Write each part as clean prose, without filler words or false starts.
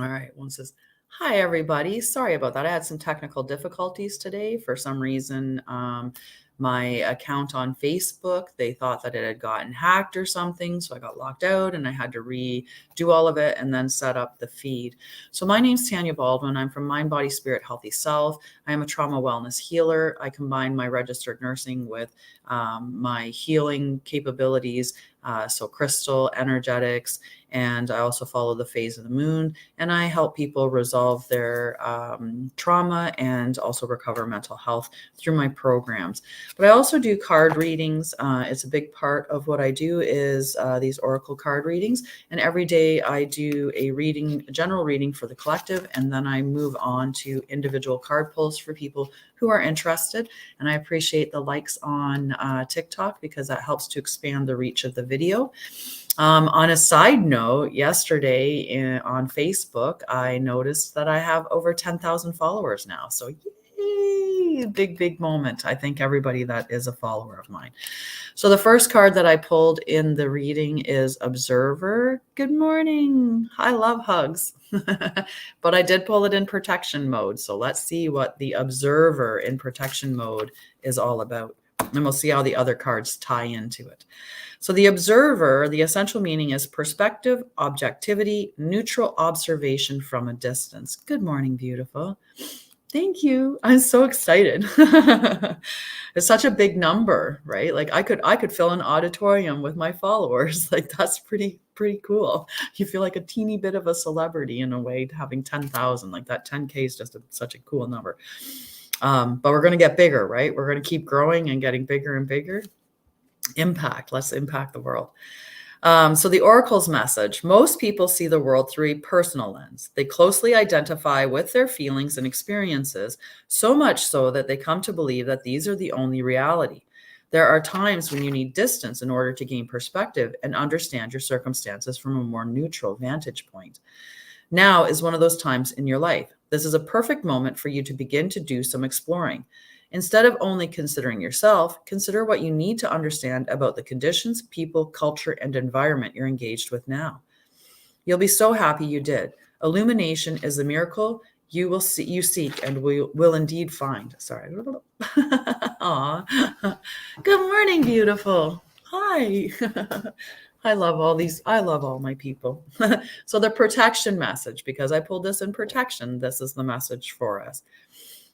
All right. One says, "Hi, everybody. Sorry about that. I had some technical difficulties today. For some reason, my account on Facebook, they thought that it had gotten hacked or something. So I got locked out and I had to redo all of it and then set up the feed. So my name's Tanya Baldwin. I'm from Mind, Body, Spirit, Healthy Self. I am a trauma wellness healer. I combine my registered nursing with my healing capabilities. So crystal, energetics, and I also follow the phase of the moon, and I help people resolve their trauma and also recover mental health through my programs. But I also do card readings. It's a big part of what I do is these oracle card readings, and every day I do a reading, a general reading for the collective, and then I move on to individual card pulls for people who are interested. And I appreciate the likes on TikTok because that helps to expand the reach of the video. On a side note, yesterday on Facebook, I noticed that I have over 10,000 followers now. So, yay, big, big moment. I thank everybody that is a follower of mine. So, the first card that I pulled in the reading is Observer. Good morning. I love hugs. But I did pull it in protection mode. So, let's see what the Observer in protection mode is all about. And we'll see how the other cards tie into it. So the observer, the essential meaning is perspective, objectivity, neutral observation from a distance. Good morning, beautiful. Thank you. I'm so excited. It's such a big number, right? Like I could fill an auditorium with my followers. Like that's pretty cool. You feel like a teeny bit of a celebrity in a way, having 10,000. Like that 10K is just such a cool number. But we're going to get bigger, right? We're going to keep growing and getting bigger and bigger. Impact. Let's impact the world. So the oracle's message: most people see the world through a personal lens. They closely identify with their feelings and experiences, so much so that they come to believe that these are the only reality. There are times when you need distance in order to gain perspective and understand your circumstances from a more neutral vantage point. Now is one of those times in your life. This is a perfect moment for you to begin to do some exploring. Instead of only considering yourself, consider what you need to understand about the conditions, people, culture, and environment you're engaged with now. You'll be so happy you did. Illumination is the miracle you seek and will indeed find. Sorry. Aw. Good morning, beautiful. Hi. I love all my people. So the protection message, because I pulled this in protection, this is the message for us.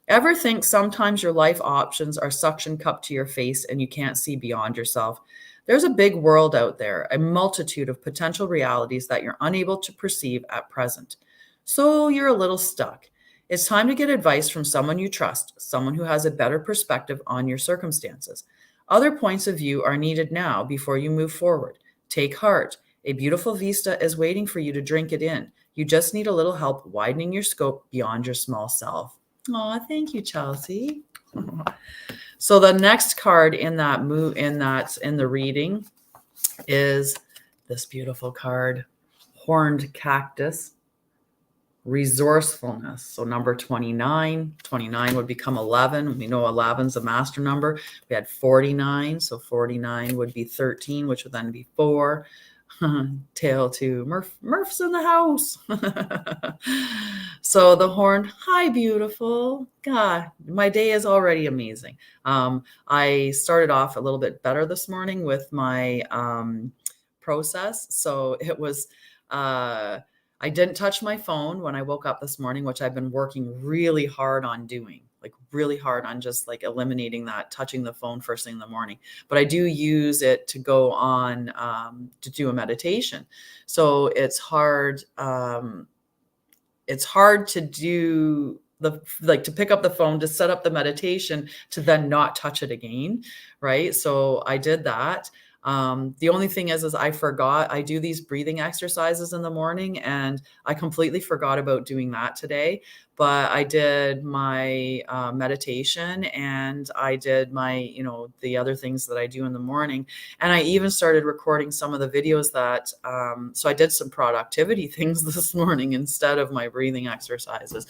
Ever think sometimes your life options are suction cupped to your face and you can't see beyond yourself? There's a big world out there, a multitude of potential realities that you're unable to perceive at present. So you're a little stuck. It's time to get advice from someone you trust, someone who has a better perspective on your circumstances. Other points of view are needed now before you move forward. Take heart. A beautiful vista is waiting for you to drink it in. You just need a little help widening your scope beyond your small self. Oh, thank you, Chelsea. So the next card in the reading is this beautiful card, Horned Cactus, Resourcefulness. So number 29. 29 would become 11. We know 11's a master number. We had 49. So 49 would be 13, which would then be 4. Tail to Murph's in the house. So the horn, hi, beautiful. God, my day is already amazing. I started off a little bit better this morning with my process. So it was, I didn't touch my phone when I woke up this morning, which I've been working really hard on doing. Like really hard on just like eliminating that touching the phone first thing in the morning. But I do use it to go on to do a meditation. So it's hard. It's hard to do to pick up the phone to set up the meditation to then not touch it again, right? So I did that. The only thing is I forgot. I do these breathing exercises in the morning, and I completely forgot about doing that today. But I did my meditation, and I did my, the other things that I do in the morning. And I even started recording some of the videos that, so I did some productivity things this morning instead of my breathing exercises.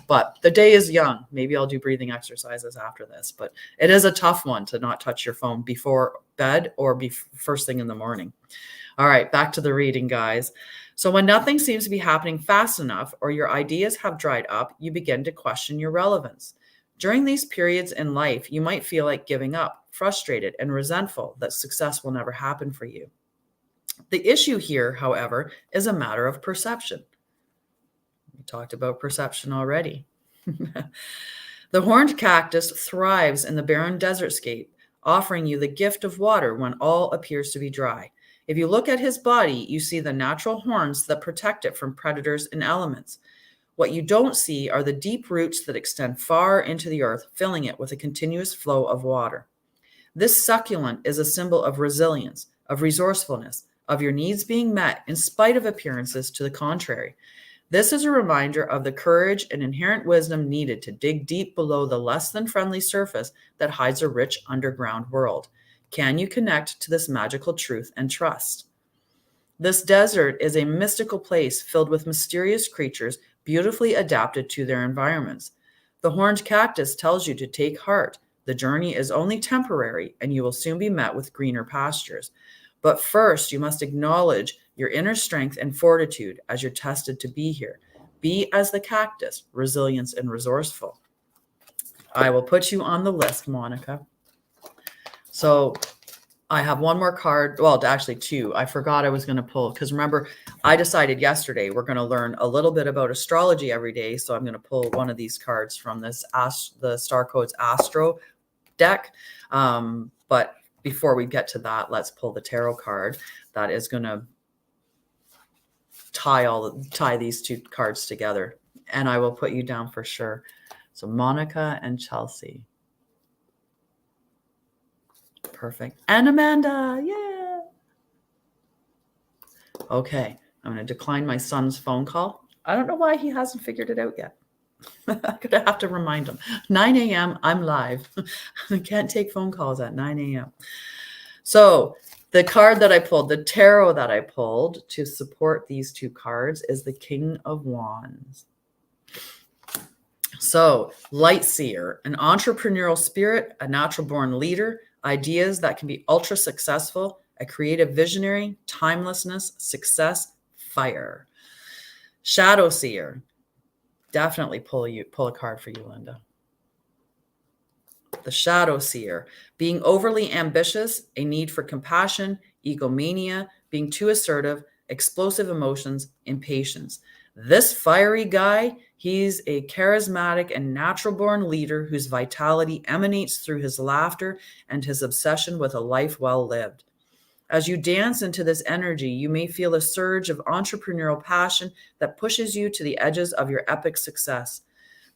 But the day is young. Maybe I'll do breathing exercises after this. But it is a tough one to not touch your phone before bed or first thing in the morning. All right, back to the reading, guys. So when nothing seems to be happening fast enough or your ideas have dried up, you begin to question your relevance. During these periods in life, you might feel like giving up, frustrated, and resentful that success will never happen for you. The issue here, however, is a matter of perception. We talked about perception already. The horned cactus thrives in the barren desertscape, offering you the gift of water when all appears to be dry. If you look at his body, you see the natural horns that protect it from predators and elements. What you don't see are the deep roots that extend far into the earth, filling it with a continuous flow of water. This succulent is a symbol of resilience, of resourcefulness, of your needs being met in spite of appearances to the contrary. This is a reminder of the courage and inherent wisdom needed to dig deep below the less than friendly surface that hides a rich underground world. Can you connect to this magical truth and trust? This desert is a mystical place filled with mysterious creatures beautifully adapted to their environments. The horned cactus tells you to take heart. The journey is only temporary, and you will soon be met with greener pastures. But first, you must acknowledge your inner strength and fortitude as you're tested to be here. Be as the cactus, resilient and resourceful. I will put you on the list, Monica. So I have one more card. Well, actually two. I forgot I was going to pull, because remember, I decided yesterday we're going to learn a little bit about astrology every day. So I'm going to pull one of these cards from this the Star Codes Astro deck. But before we get to that, let's pull the tarot card that is going to tie these two cards together. And I will put you down for sure. So Monica and Chelsea. Perfect. And Amanda. Yeah. Okay. I'm going to decline my son's phone call. I don't know why he hasn't figured it out yet. I'm going to have to remind him. 9 a.m. I'm live. I can't take phone calls at 9 a.m. So the card that I pulled, the tarot that I pulled to support these two cards is the King of Wands. So light seer, an entrepreneurial spirit, a natural born leader, ideas that can be ultra successful, a creative visionary, timelessness, success, fire. Shadow seer. Definitely pull a card for you, Linda. The shadow seer, being overly ambitious, a need for compassion, egomania, being too assertive, explosive emotions, impatience. This fiery guy, he's a charismatic and natural born leader whose vitality emanates through his laughter and his obsession with a life well lived. As you dance into this energy, you may feel a surge of entrepreneurial passion that pushes you to the edges of your epic success.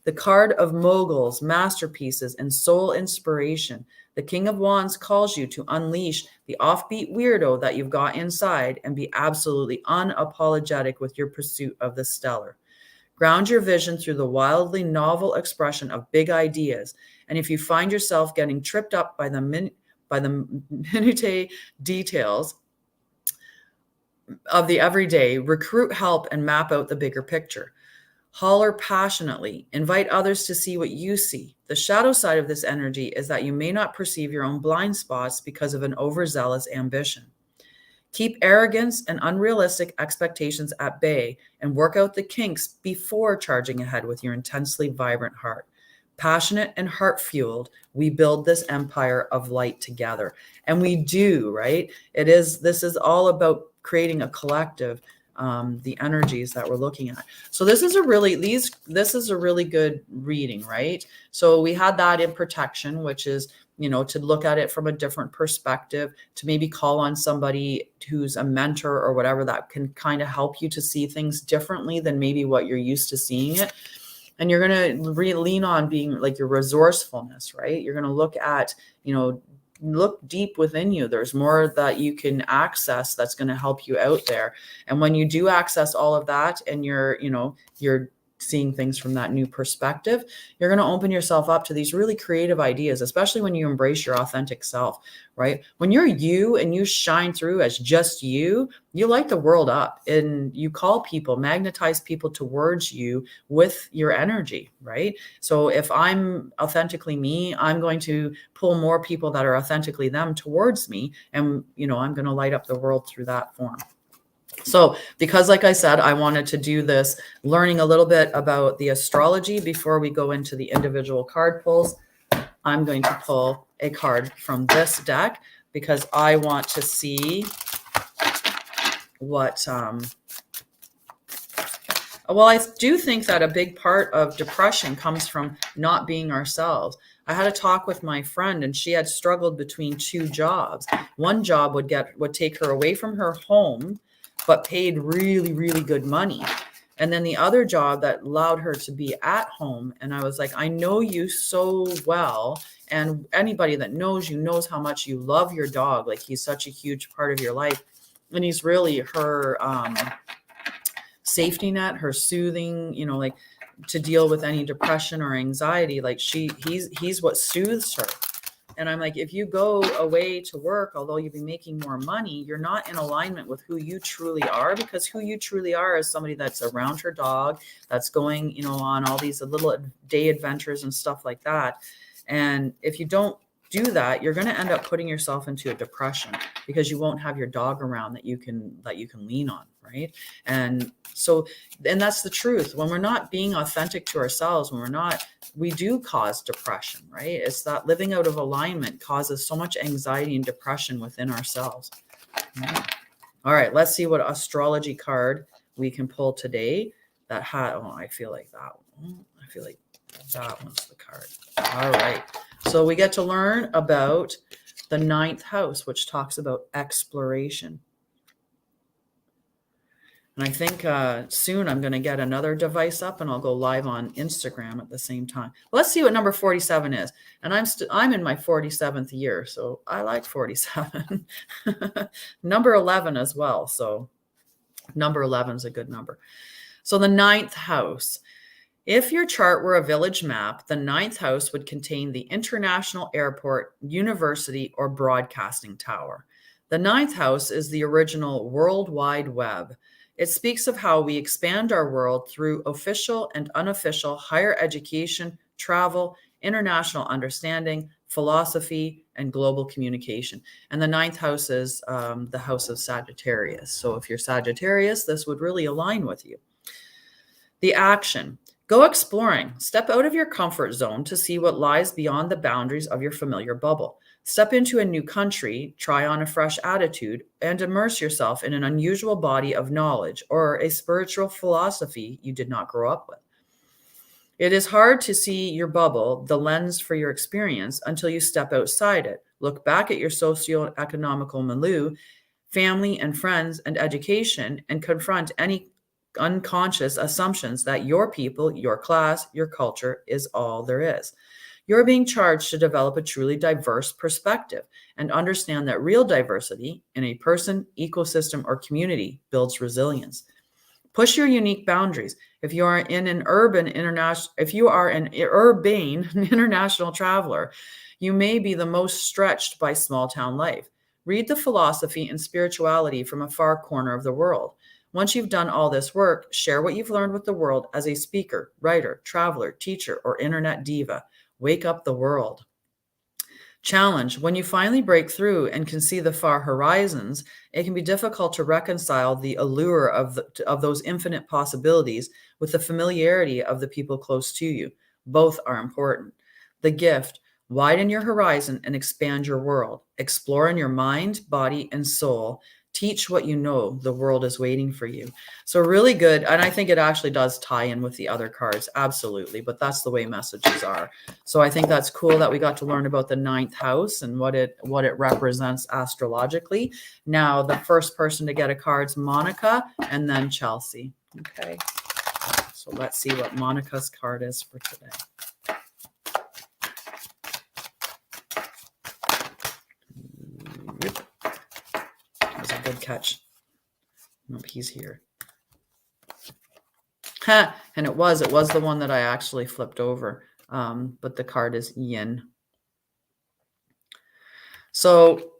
The card of moguls, masterpieces, and soul inspiration. The King of Wands calls you to unleash the offbeat weirdo that you've got inside and be absolutely unapologetic with your pursuit of the stellar. Ground your vision through the wildly novel expression of big ideas. And if you find yourself getting tripped up by the minute details of the everyday, recruit help and map out the bigger picture. Holler passionately. Invite others to see what you see. The shadow side of this energy is that you may not perceive your own blind spots because of an overzealous ambition. Keep arrogance and unrealistic expectations at bay and work out the kinks before charging ahead with your intensely vibrant heart. Passionate and heart-fueled, we build this empire of light together. And we do, right? This is all about creating a collective, the energies that we're looking at. So this is a really good reading, right? So we had that in protection, which is, to look at it from a different perspective, to maybe call on somebody who's a mentor or whatever that can kind of help you to see things differently than maybe what you're used to seeing it. And you're going to lean on being like your resourcefulness, right? You're going to look at, look deep within you. There's more that you can access that's going to help you out there. And when you do access all of that and you're seeing things from that new perspective, you're going to open yourself up to these really creative ideas, especially when you embrace your authentic self, right? When you're you and you shine through as just you light the world up and you magnetize people towards you with your energy, right? So if I'm authentically me, I'm going to pull more people that are authentically them towards me. And, I'm going to light up the world through that form. So because, like I said, I wanted to do this, learning a little bit about the astrology before we go into the individual card pulls, I'm going to pull a card from this deck because I want to see what, well, I do think that a big part of depression comes from not being ourselves. I had a talk with my friend and she had struggled between two jobs. One job would take her away from her home, but paid really, really good money. And then the other job that allowed her to be at home. And I was like, I know you so well. And anybody that knows you knows how much you love your dog. Like, he's such a huge part of your life. And he's really her safety net, her soothing, like to deal with any depression or anxiety. Like he's what soothes her. And I'm like, if you go away to work, although you'd be making more money, you're not in alignment with who you truly are, because who you truly are is somebody that's around her dog, that's going, on all these little day adventures and stuff like that. And if you don't do that, you're going to end up putting yourself into a depression because you won't have your dog around that you can lean on, right? And that's the truth. When we're not being authentic to ourselves, we do cause depression, right? It's that living out of alignment causes so much anxiety and depression within ourselves. All right, let's see what astrology card we can pull today that I feel like that one's the card. All right. So we get to learn about the 9th house, which talks about exploration. And I think soon I'm going to get another device up and I'll go live on Instagram at the same time. Let's see what number 47 is. And I'm in my 47th year, so I like 47. Number 11 as well. So number 11 is a good number. So the 9th house. If your chart were a village map, the 9th house would contain the international airport, university, or broadcasting tower. The 9th house is the original World Wide Web. It speaks of how we expand our world through official and unofficial higher education, travel, international understanding, philosophy, and global communication. And the 9th house is the house of Sagittarius. So if you're Sagittarius, this would really align with you. The action. Go exploring. Step out of your comfort zone to see what lies beyond the boundaries of your familiar bubble. Step into a new country, try on a fresh attitude, and immerse yourself in an unusual body of knowledge or a spiritual philosophy you did not grow up with. It is hard to see your bubble, the lens for your experience, until you step outside it. Look back at your socioeconomical milieu, family and friends and education, and confront any unconscious assumptions that your people, your class, your culture is all there is. You're being charged to develop a truly diverse perspective and understand that real diversity in a person, ecosystem, or community builds resilience. Push your unique boundaries. If you are an urbane international traveler, you may be the most stretched by small town life. Read the philosophy and spirituality from a far corner of the world. Once you've done all this work, share what you've learned with the world as a speaker, writer, traveler, teacher, or internet diva. Wake up the world. Challenge. When you finally break through and can see the far horizons, it can be difficult to reconcile the allure of those infinite possibilities with the familiarity of the people close to you. Both are important. The gift. Widen your horizon and expand your world. Explore in your mind, body, and soul. Teach what you know. The world is waiting for you. So really good. And I think it actually does tie in with the other cards. Absolutely. But that's the way messages are. So I think that's cool that we got to learn about the 9th house and what it represents astrologically. Now, the first person to get a card's Monica and then Chelsea. Okay. So let's see what Monica's card is for today. That was a good catch. Nope, he's here. And it was the one that I actually flipped over. But the card is Yin. So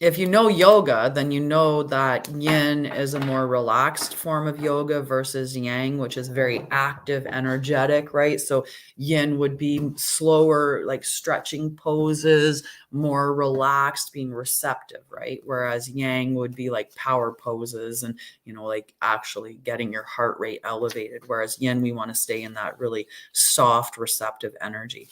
if you know yoga, then you know that yin is a more relaxed form of yoga versus yang, which is very active, energetic, right? So yin would be slower, like stretching poses, more relaxed, being receptive, right? Whereas yang would be like power poses and, like actually getting your heart rate elevated. Whereas yin, we want to stay in that really soft, receptive energy.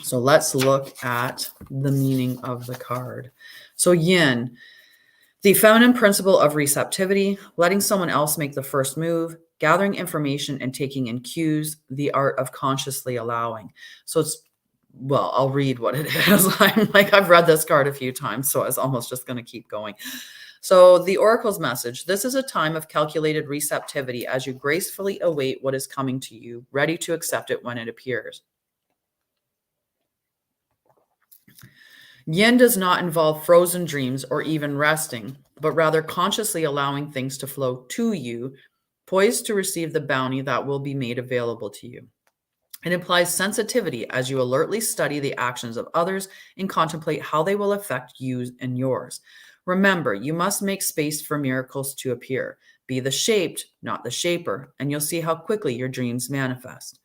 So let's look at the meaning of the card. So yin, the feminine principle of receptivity, letting someone else make the first move, gathering information and taking in cues, the art of consciously allowing. So I'll read what it is. I've read this card a few times, so I was almost just going to keep going. So the Oracle's message, this is a time of calculated receptivity as you gracefully await what is coming to you, ready to accept it when it appears. Yin does not involve frozen dreams or even resting, but rather consciously allowing things to flow to you, poised to receive the bounty that will be made available to you. It implies sensitivity as you alertly study the actions of others and contemplate how they will affect you and yours. Remember, you must make space for miracles to appear. Be the shaped, not the shaper, and you'll see how quickly your dreams manifest.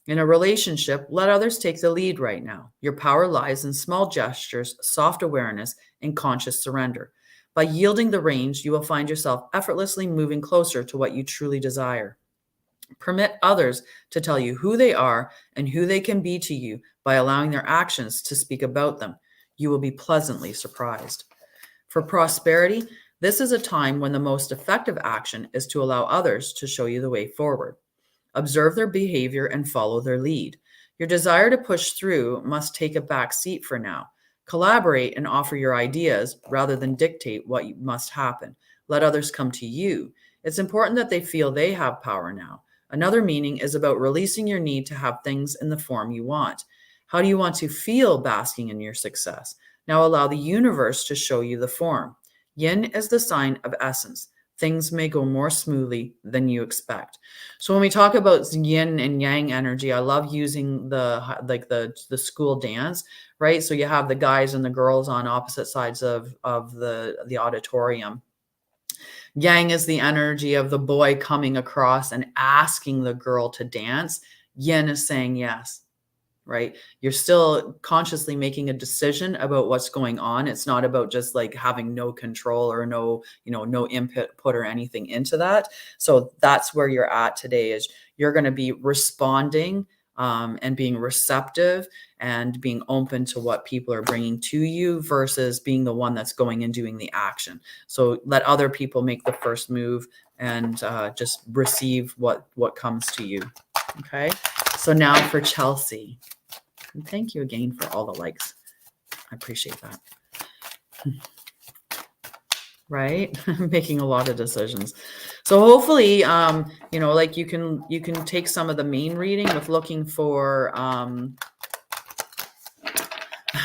In a relationship, let others take the lead right now. Your power lies in small gestures, soft awareness, and conscious surrender. By yielding the reins, you will find yourself effortlessly moving closer to what you truly desire. Permit others to tell you who they are and who they can be to you by allowing their actions to speak about them. You will be pleasantly surprised. For prosperity, this is a time when the most effective action is to allow others to show you the way forward. Observe their behavior and follow their lead. Your desire to push through must take a back seat for now. Collaborate and offer your ideas rather than dictate what must happen. Let others come to you. It's important that they feel they have power now. Another meaning is about releasing your need to have things in the form you want. How do you want to feel basking in your success? Now allow the universe to show you the form. Yin is the sign of essence. Things may go more smoothly than you expect. So when we talk about yin and yang energy, I love using the school dance, right? So you have the guys and the girls on opposite sides of the auditorium. Yang is the energy of the boy coming across and asking the girl to dance. Yin is saying yes, right? You're still consciously making a decision about what's going on. It's not about just like having no control or no input or anything into that. So that's where you're at today, is you're going to be responding and being receptive and being open to what people are bringing to you versus being the one that's going and doing the action. So let other people make the first move and just receive what comes to you. Okay. So now for Chelsea. And thank you again for all the likes. I appreciate that. Right? Making a lot of decisions. So hopefully, like you can take some of the main reading with looking for,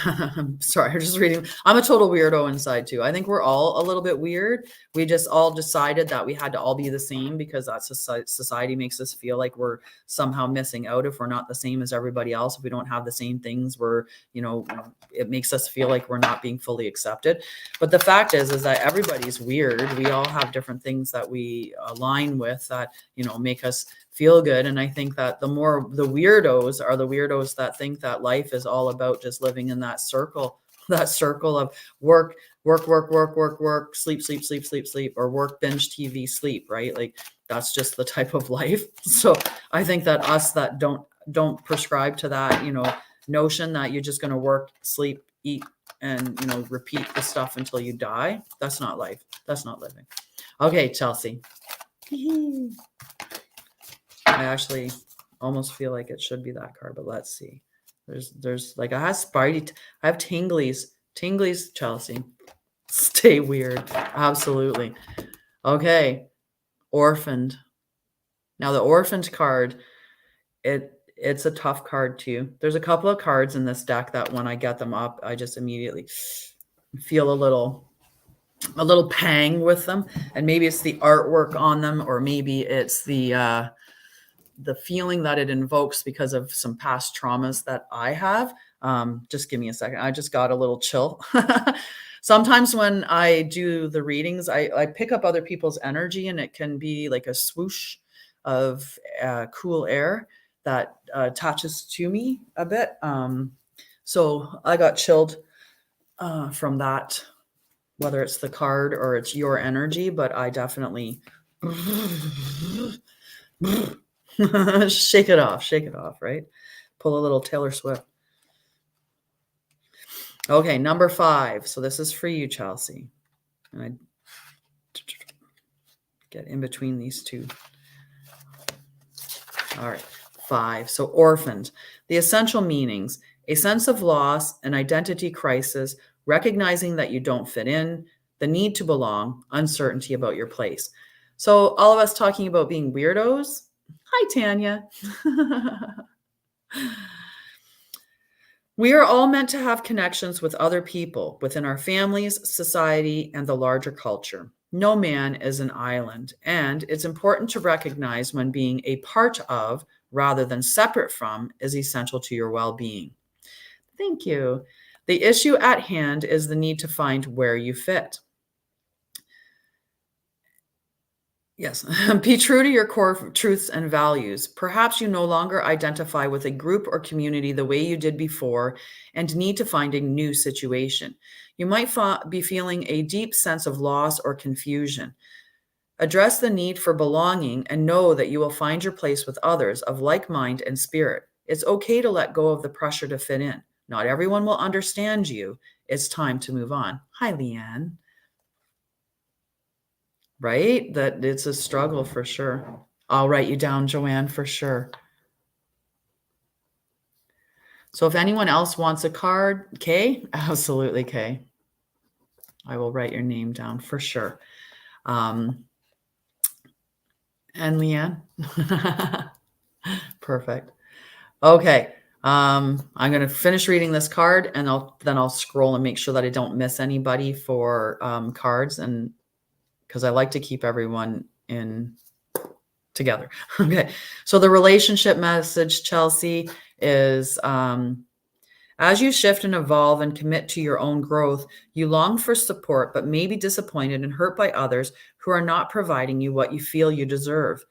I'm sorry, I'm just reading. I'm a total weirdo inside too. I think we're all a little bit weird. We just all decided that we had to all be the same because that's society makes us feel like we're somehow missing out if we're not the same as everybody else. If we don't have the same things, it makes us feel like we're not being fully accepted. But the fact is that everybody's weird. We all have different things that we align with that, make us feel good. And I think that the weirdos are the weirdos that think that life is all about just living in that circle of work, sleep, or work, binge TV, sleep, right? Like that's just the type of life. So I think that us that don't prescribe to that, notion that you're just going to work, sleep, eat, and, repeat the stuff until you die. That's not life. That's not living. Okay, Chelsea. I actually almost feel like it should be that card, but let's see. There's like, I have tinglies, Chelsea. Stay weird. Absolutely. Okay. Orphaned. Now the orphaned card, it's a tough card too. There's a couple of cards in this deck that when I get them up, I just immediately feel a little pang with them. And maybe it's the artwork on them, or maybe it's the feeling that it invokes because of some past traumas that I have. Just give me a second. I just got a little chill. Sometimes when I do the readings, I pick up other people's energy, and it can be like a swoosh of cool air that attaches to me a bit. So I got chilled from that, whether it's the card or it's your energy, but I definitely shake it off, right? Pull a little Taylor Swift. Okay, number 5. So this is for you, Chelsea. And I get in between these two. All right, 5. So orphaned. The essential meanings: a sense of loss, an identity crisis, recognizing that you don't fit in, the need to belong, uncertainty about your place. So all of us talking about being weirdos. Hi, Tanya. We are all meant to have connections with other people within our families, society, and the larger culture. No man is an island, and it's important to recognize when being a part of, rather than separate from, is essential to your well-being. Thank you. The issue at hand is the need to find where you fit. Yes. Be true to your core truths and values. Perhaps you no longer identify with a group or community the way you did before and need to find a new situation. You might be feeling a deep sense of loss or confusion. Address the need for belonging and know that you will find your place with others of like mind and spirit. It's okay to let go of the pressure to fit in. Not everyone will understand you. It's time to move on. Hi, Leanne. Right? That it's a struggle for sure. I'll write you down, Joanne, for sure. So if anyone else wants a card, Kay, absolutely, Kay. I will write your name down for sure. And Leanne. Perfect. Okay. I'm going to finish reading this card, and then I'll scroll and make sure that I don't miss anybody for cards, and because I like to keep everyone in together. Okay. So the relationship message, Chelsea, is as you shift and evolve and commit to your own growth, you long for support, but may be disappointed and hurt by others who are not providing you what you feel you deserve.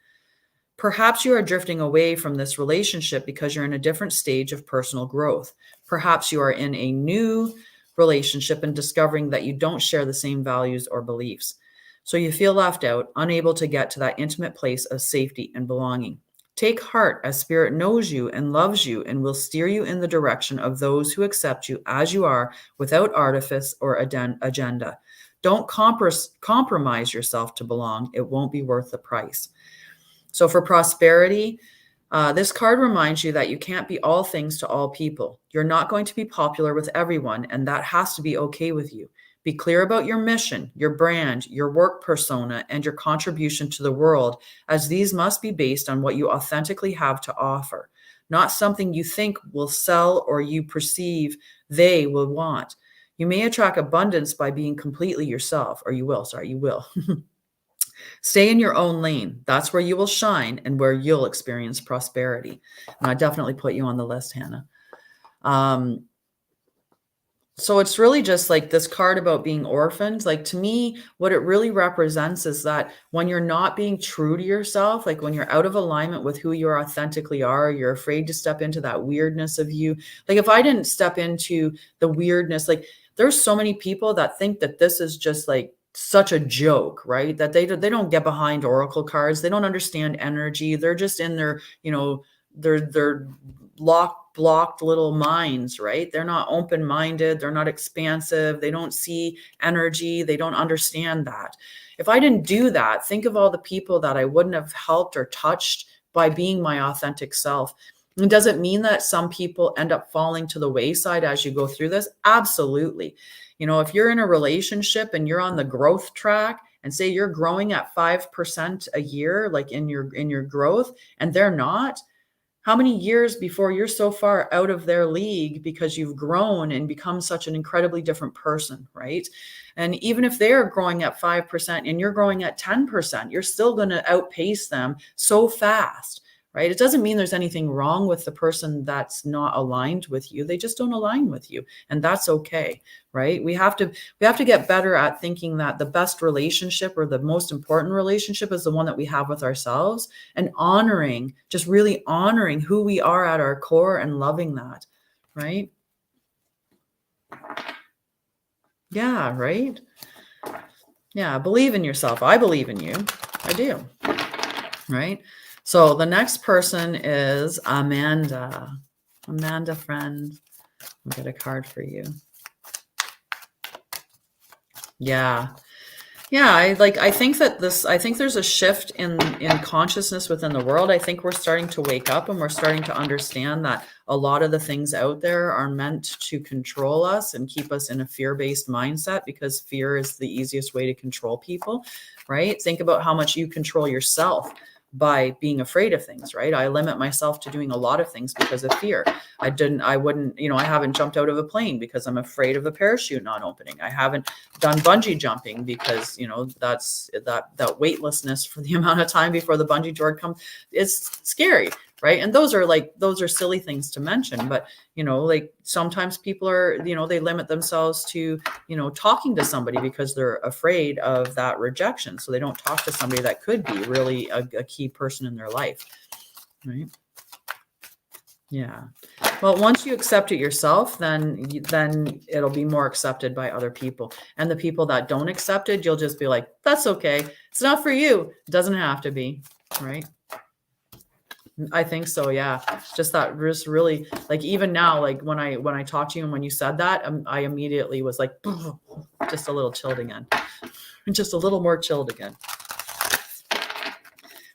Perhaps you are drifting away from this relationship because you're in a different stage of personal growth. Perhaps you are in a new relationship and discovering that you don't share the same values or beliefs. So you feel left out, unable to get to that intimate place of safety and belonging. Take heart, as Spirit knows you and loves you and will steer you in the direction of those who accept you as you are without artifice or agenda. Don't compromise yourself to belong. It won't be worth the price. So for prosperity, this card reminds you that you can't be all things to all people. You're not going to be popular with everyone, and that has to be okay with you. Be clear about your mission, your brand, your work persona, and your contribution to the world, as these must be based on what you authentically have to offer, not something you think will sell or you perceive they will want. You may attract abundance by being completely yourself, or you will. Stay in your own lane. That's where you will shine and where you'll experience prosperity. And I definitely put you on the list, Hannah. So it's really just like this card about being orphaned. Like, to me, what it really represents is that when you're not being true to yourself, like when you're out of alignment with who you authentically are, you're afraid to step into that weirdness of you. Like, if I didn't step into the weirdness, like there's so many people that think that this is just like such a joke, right? That they don't get behind oracle cards. They don't understand energy. They're just in their, their blocked little minds, right? They're not open-minded. They're not expansive. They don't see energy. They don't understand that. If I didn't do that, think of all the people that I wouldn't have helped or touched by being my authentic self. And does it mean that some people end up falling to the wayside as you go through this? Absolutely. If you're in a relationship and you're on the growth track, and say you're growing at 5% a year, like in your growth, and they're not, how many years before you're so far out of their league because you've grown and become such an incredibly different person, right? And even if they're growing at 5% and you're growing at 10%, you're still going to outpace them so fast, right? It doesn't mean there's anything wrong with the person that's not aligned with you. They just don't align with you, and that's okay, right? We have to get better at thinking that the best relationship or the most important relationship is the one that we have with ourselves, and honoring, just really honoring who we are at our core and loving that, right? Yeah, right? Yeah, believe in yourself. I believe in you. I do. Right? So the next person is Amanda. Amanda, friend. I'll get a card for you. Yeah. Yeah, I think there's a shift in consciousness within the world. I think we're starting to wake up, and we're starting to understand that a lot of the things out there are meant to control us and keep us in a fear-based mindset, because fear is the easiest way to control people, right? Think about how much you control yourself by being afraid of things, right? I limit myself to doing a lot of things because of fear. I haven't jumped out of a plane because I'm afraid of the parachute not opening. I haven't done bungee jumping because, that's that weightlessness for the amount of time before the bungee cord comes. It's scary, right? And those are silly things to mention, but sometimes people are, they limit themselves to, talking to somebody because they're afraid of that rejection. So they don't talk to somebody that could be really a key person in their life, right? Yeah. Well, once you accept it yourself, then it'll be more accepted by other people. And the people that don't accept it, you'll just be like, that's okay. It's not for you. It doesn't have to be, right? I think so. Yeah. Just that really, like, even now, like when I talked to you and when you said that, I immediately was like, just a little chilled again, just a little more chilled again.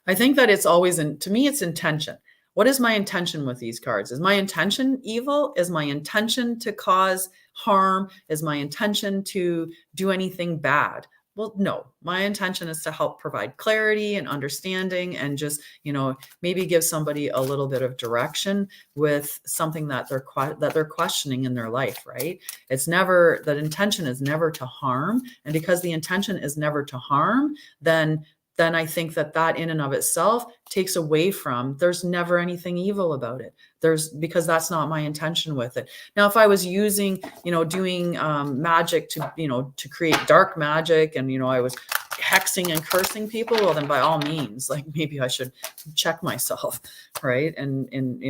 I think that it's always to me, it's intention. What is my intention with these cards? Is my intention evil? Is my intention to cause harm? Is my intention to do anything bad? Well, no, my intention is to help provide clarity and understanding, and just, maybe give somebody a little bit of direction with something that they're questioning in their life, right? That intention is never to harm. And because the intention is never to harm, then I think that in and of itself takes away from, there's never anything evil about it. Because that's not my intention with it. Now, if I was using, doing magic to create dark magic, and, I was hexing and cursing people, well, then by all means, like, maybe I should check myself, right? And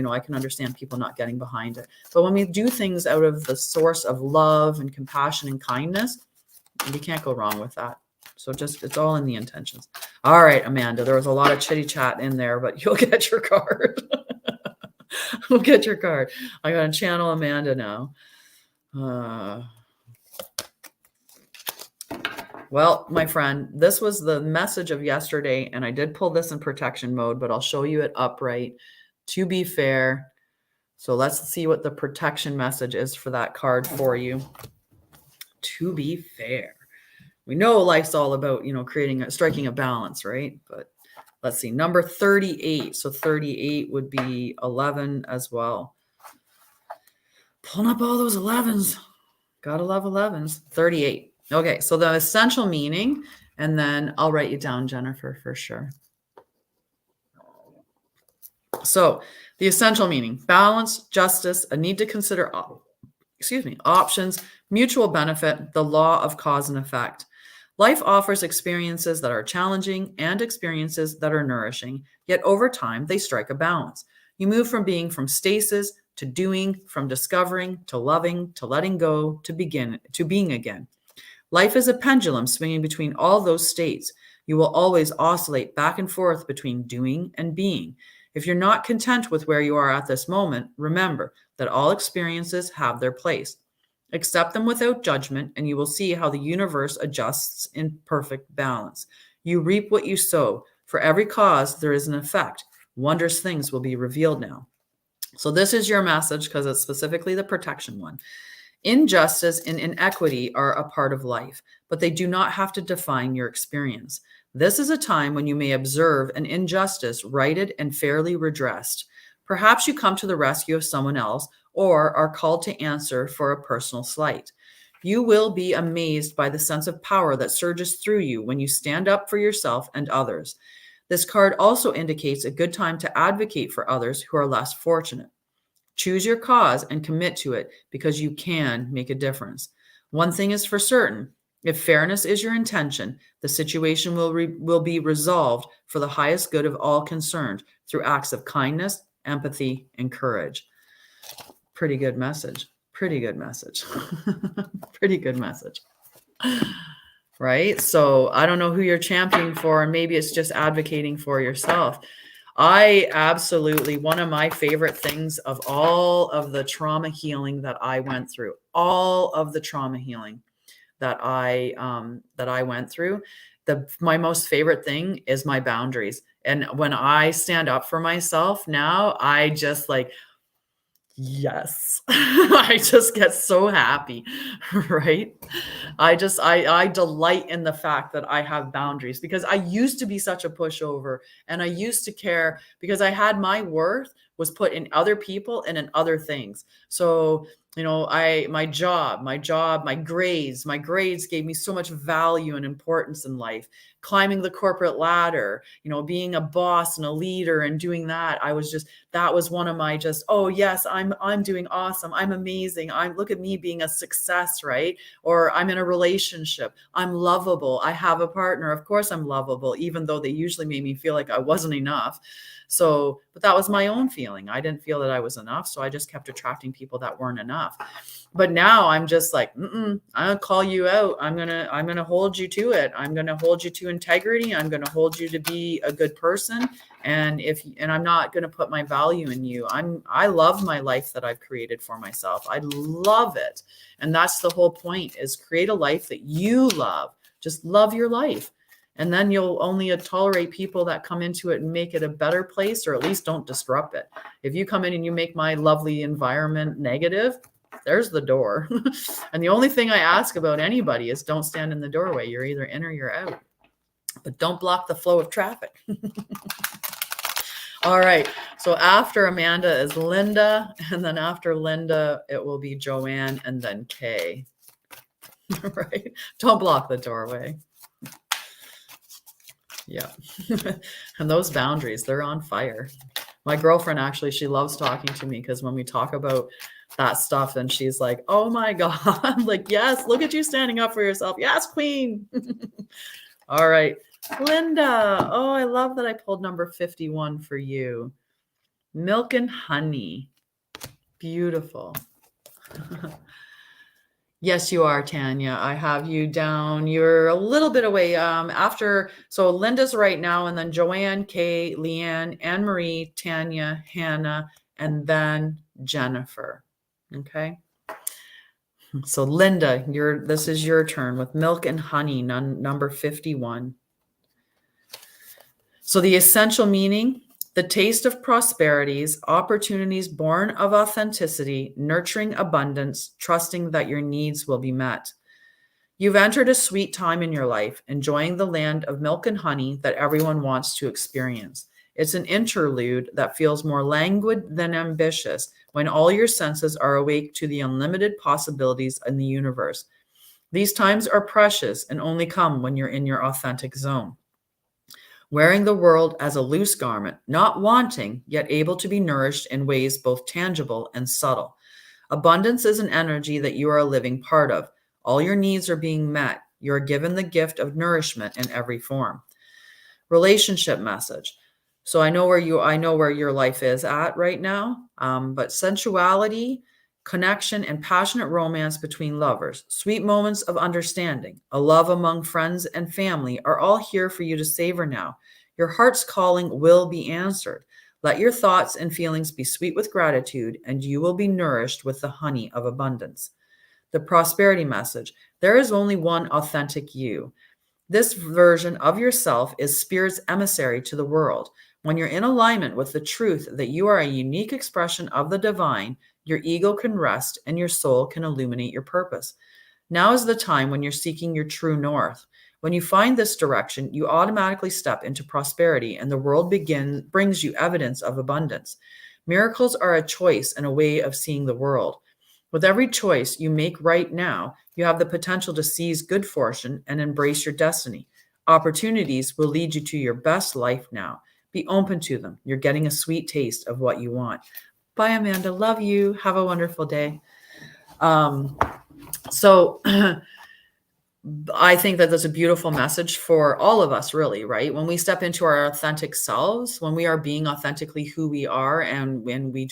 I can understand people not getting behind it. But when we do things out of the source of love and compassion and kindness, we can't go wrong with that. So it's all in the intentions. All right, Amanda, there was a lot of chitty chat in there, but you'll get your card. We'll get your card. I got to channel Amanda now. Well, my friend, this was the message of yesterday, and I did pull this in protection mode, but I'll show you it upright to be fair. So let's see what the protection message is for that card for you. To be fair. We know life's all about, striking a balance, right? But let's see, number 38. So 38 would be 11 as well. Pulling up all those 11s. Gotta love 11s. 38. Okay, so the essential meaning, and then I'll write you down, Jennifer, for sure. So the essential meaning: balance, justice, a need to consider, options, mutual benefit, the law of cause and effect. Life offers experiences that are challenging and experiences that are nourishing, yet over time they strike a balance. You move from being from stasis to doing, from discovering to loving to letting go to being again. Life is a pendulum swinging between all those states. You will always oscillate back and forth between doing and being. If you're not content with where you are at this moment, remember that all experiences have their place. Accept them without judgment, and you will see how the universe adjusts in perfect balance. You reap what you sow. For every cause, there is an effect. Wondrous things will be revealed now. So this is your message, because it's specifically the protection one. Injustice and inequity are a part of life, but they do not have to define your experience. This is a time when you may observe an injustice righted and fairly redressed. Perhaps you come to the rescue of someone else, or are called to answer for a personal slight. You will be amazed by the sense of power that surges through you when you stand up for yourself and others. This card also indicates a good time to advocate for others who are less fortunate. Choose your cause and commit to it because you can make a difference. One thing is for certain. If fairness is your intention, the situation will be resolved for the highest good of all concerned through acts of kindness, empathy, and courage. Pretty good message. Pretty good message. Pretty good message. Right? So I don't know who you're championing for, and maybe it's just advocating for yourself. I absolutely, one of my favorite things of all of the trauma healing that I went through, all of the trauma healing that I went through, my most favorite thing is my boundaries. And when I stand up for myself now, I just like, yes, I just get so happy, right? I delight in the fact that I have boundaries because I used to be such a pushover and I used to care because I had my worth was put in other people and in other things. So, my job, my grades gave me so much value and importance in life. Climbing the corporate ladder, being a boss and a leader and doing that. That was one of my oh yes, I'm doing awesome. I'm amazing. Look at me being a success, right? Or I'm in a relationship. I'm lovable. I have a partner. Of course I'm lovable, even though they usually made me feel like I wasn't enough. So, but that was my own feeling. I didn't feel that I was enough. So I just kept attracting people that weren't enough. But now I'm just like, I'm gonna call you out. I'm gonna hold you to it. I'm gonna hold you to integrity. I'm gonna hold you to be a good person. And I'm not gonna put my value in you. I love my life that I've created for myself. I love it. And that's the whole point, is create a life that you love. Just love your life. And then you'll only tolerate people that come into it and make it a better place, or at least don't disrupt it. If you come in and you make my lovely environment negative, there's the door. And the only thing I ask about anybody is don't stand in the doorway. You're either in or you're out. But don't block the flow of traffic. All right. So after Amanda is Linda, and then after Linda, it will be Joanne and then Kay. Right? Don't block the doorway. Yeah. And those boundaries, they're on fire. My girlfriend, actually, she loves talking to me because when we talk about that stuff, and she's like, oh my God, I'm like, yes, look at you standing up for yourself. Yes, queen. All right. Linda. Oh, I love that I pulled number 51 for you. Milk and honey. Beautiful. Yes, you are, Tanya. I have you down. You're a little bit away. So Linda's right now, and then Joanne, Kay, Leanne, Anne-Marie, Tanya, Hannah, and then Jennifer. Okay. So Linda, this is your turn with milk and honey, number 51. So the essential meaning: the taste of prosperities, opportunities born of authenticity, nurturing abundance, trusting that your needs will be met. You've entered a sweet time in your life, enjoying the land of milk and honey that everyone wants to experience. It's an interlude that feels more languid than ambitious when all your senses are awake to the unlimited possibilities in the universe. These times are precious and only come when you're in your authentic zone. Wearing the world as a loose garment, not wanting, yet able to be nourished in ways both tangible and subtle. Abundance is an energy that you are a living part of. All your needs are being met. You are given the gift of nourishment in every form. Relationship message. So I know where your life is at right now, but sensuality, connection, and passionate romance between lovers, sweet moments of understanding, a love among friends and family are all here for you to savor now. Your heart's calling will be answered. Let your thoughts and feelings be sweet with gratitude, and you will be nourished with the honey of abundance. The prosperity message. There is only one authentic you. This version of yourself is Spirit's emissary to the world. When you're in alignment with the truth that you are a unique expression of the divine, your ego can rest and your soul can illuminate your purpose. Now is the time when you're seeking your true north. When you find this direction, you automatically step into prosperity, and the world brings you evidence of abundance. Miracles are a choice and a way of seeing the world. With every choice you make right now, you have the potential to seize good fortune and embrace your destiny. Opportunities will lead you to your best life now. Be open to them. You're getting a sweet taste of what you want. Bye, Amanda. Love you. Have a wonderful day. So I think that that's a beautiful message for all of us, really, right? When we step into our authentic selves, when we are being authentically who we are, and when we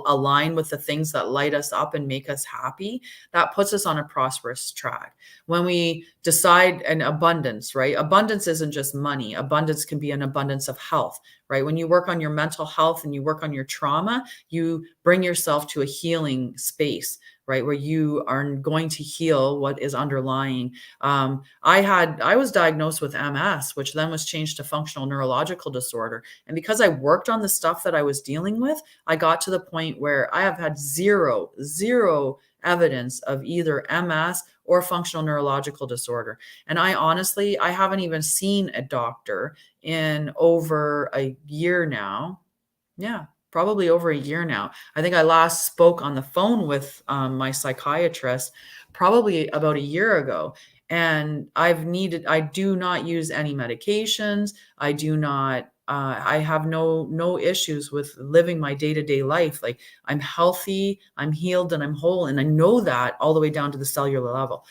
align with the things that light us up and make us happy, that puts us on a prosperous track. When we decide an abundance, right? Abundance isn't just money. Abundance can be an abundance of health, right? When you work on your mental health and you work on your trauma, you bring yourself to a healing space, right? Where you are going to heal what is underlying. I was diagnosed with MS, which then was changed to functional neurological disorder. And because I worked on the stuff that I was dealing with, I got to the point where I have had zero evidence of either MS or functional neurological disorder. And I haven't even seen a doctor in over a year now. Yeah, probably over a year now. I think I last spoke on the phone with my psychiatrist probably about a year ago. And I do not use any medications. I have no issues with living my day-to-day life. Like, I'm healthy, I'm healed, and I'm whole. And I know that all the way down to the cellular level.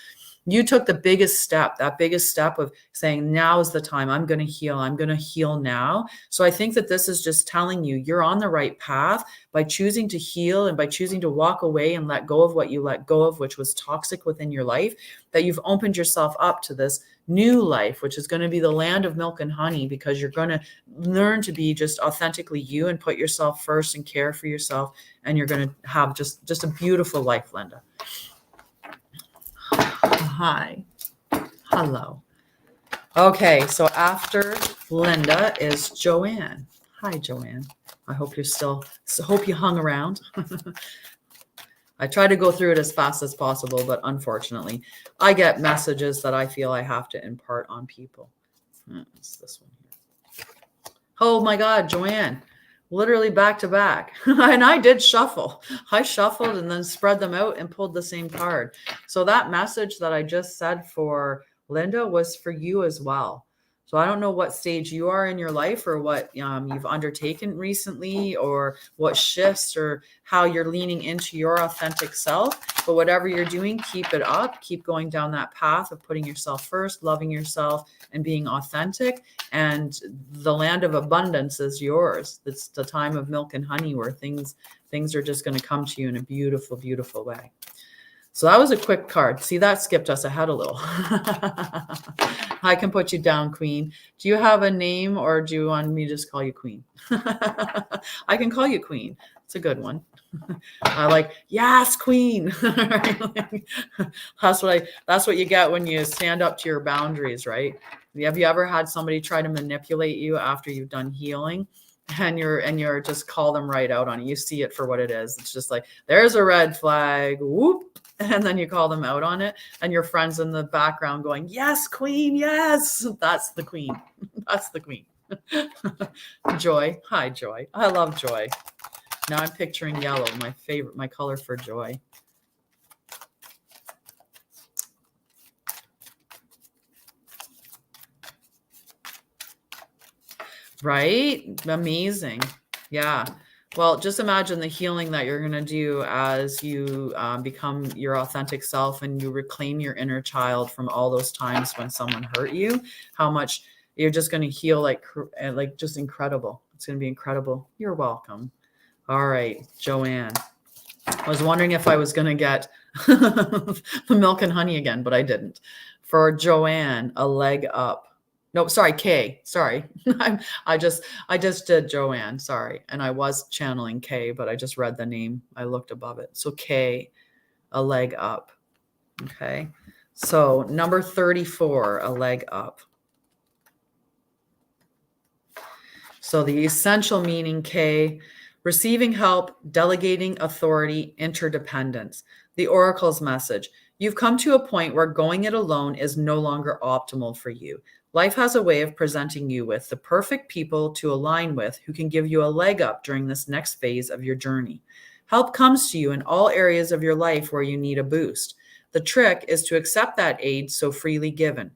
You took the biggest step, that biggest step of saying, now is the time. I'm going to heal. I'm going to heal now. So I think that this is just telling you you're on the right path by choosing to heal and by choosing to walk away and let go of what you let go of, which was toxic within your life, that you've opened yourself up to this new life, which is going to be the land of milk and honey, because you're going to learn to be just authentically you and put yourself first and care for yourself. And you're going to have just a beautiful life, Linda. Hi. Hello. Okay, so after Linda is Joanne. Hi, Joanne. I hope you hung around. I try to go through it as fast as possible, but unfortunately, I get messages that I feel I have to impart on people. It's this one here. Oh my God, Joanne. Literally back to back. And I did shuffle. I shuffled and then spread them out and pulled the same card. So that message that I just said for Linda was for you as well. So I don't know what stage you are in your life, or what you've undertaken recently, or what shifts, or how you're leaning into your authentic self. But whatever you're doing, keep it up. Keep going down that path of putting yourself first, loving yourself, and being authentic. And the land of abundance is yours. It's the time of milk and honey, where things are just going to come to you in a beautiful, beautiful way. So that was a quick card. See, that skipped us ahead a little. I can put you down, Queen. Do you have a name, or do you want me to just call you Queen? I can call you Queen. It's a good one. I like, yes, Queen. That's what you get when you stand up to your boundaries, right? Have you ever had somebody try to manipulate you after you've done healing? And you're just call them right out on it. You see it for what it is. It's just like, there's a red flag, whoop. And then you call them out on it, and your friends in the background going, yes, Queen, yes. That's the Queen. That's the Queen. Joy. Hi, Joy. I love joy. Now I'm picturing yellow, my color for joy. Right? Amazing. Yeah. Well, just imagine the healing that you're going to do as you become your authentic self, and you reclaim your inner child from all those times when someone hurt you. How much you're just going to heal, like just incredible. It's going to be incredible. You're welcome. All right, Joanne. I was wondering if I was going to get the milk and honey again, but I didn't. For Joanne, a leg up. No, sorry, Kay. Sorry. I just did Joanne. Sorry. And I was channeling Kay, but I just read the name. I looked above it. So Kay, a leg up. Okay. So number 34, a leg up. So the essential meaning, Kay, receiving help, delegating authority, interdependence. The Oracle's message. You've come to a point where going it alone is no longer optimal for you. Life has a way of presenting you with the perfect people to align with, who can give you a leg up during this next phase of your journey. Help comes to you in all areas of your life where you need a boost. The trick is to accept that aid so freely given.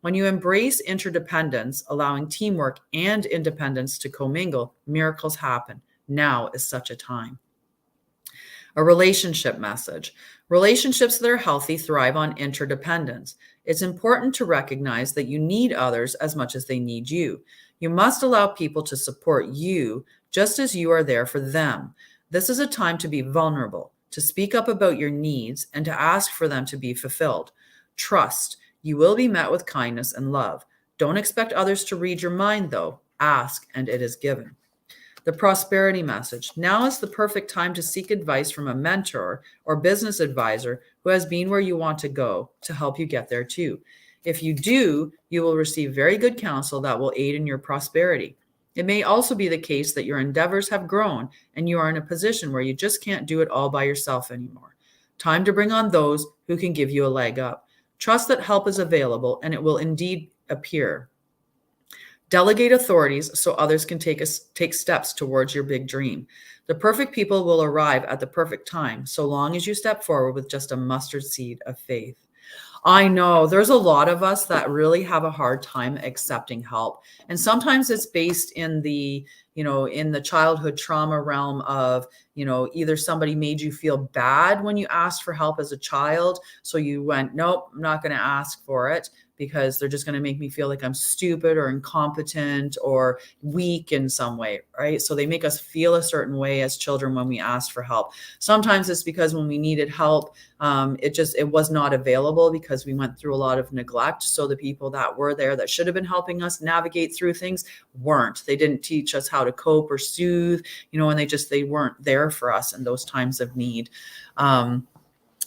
When you embrace interdependence, allowing teamwork and independence to commingle, miracles happen. Now is such a time. A relationship message. Relationships that are healthy thrive on interdependence. It's important to recognize that you need others as much as they need you. You must allow people to support you just as you are there for them. This is a time to be vulnerable, to speak up about your needs, and to ask for them to be fulfilled. Trust. You will be met with kindness and love. Don't expect others to read your mind, though. Ask, and it is given. The prosperity message. Now is the perfect time to seek advice from a mentor or business advisor who has been where you want to go to help you get there too. If you do, you will receive very good counsel that will aid in your prosperity. It may also be the case that your endeavors have grown and you are in a position where you just can't do it all by yourself anymore. Time to bring on those who can give you a leg up. Trust that help is available and it will indeed appear. Delegate authorities so others can take steps towards your big dream. The perfect people will arrive at the perfect time, so long as you step forward with just a mustard seed of faith. I know there's a lot of us that really have a hard time accepting help. And sometimes it's based in the, in the childhood trauma realm of, either somebody made you feel bad when you asked for help as a child. So you went, nope, I'm not going to ask for it, because they're just going to make me feel like I'm stupid or incompetent or weak in some way, right? So they make us feel a certain way as children when we ask for help. Sometimes it's because when we needed help, it was not available because we went through a lot of neglect. So the people that were there that should have been helping us navigate through things weren't. They didn't teach us how to cope or soothe, and they weren't there for us in those times of need. And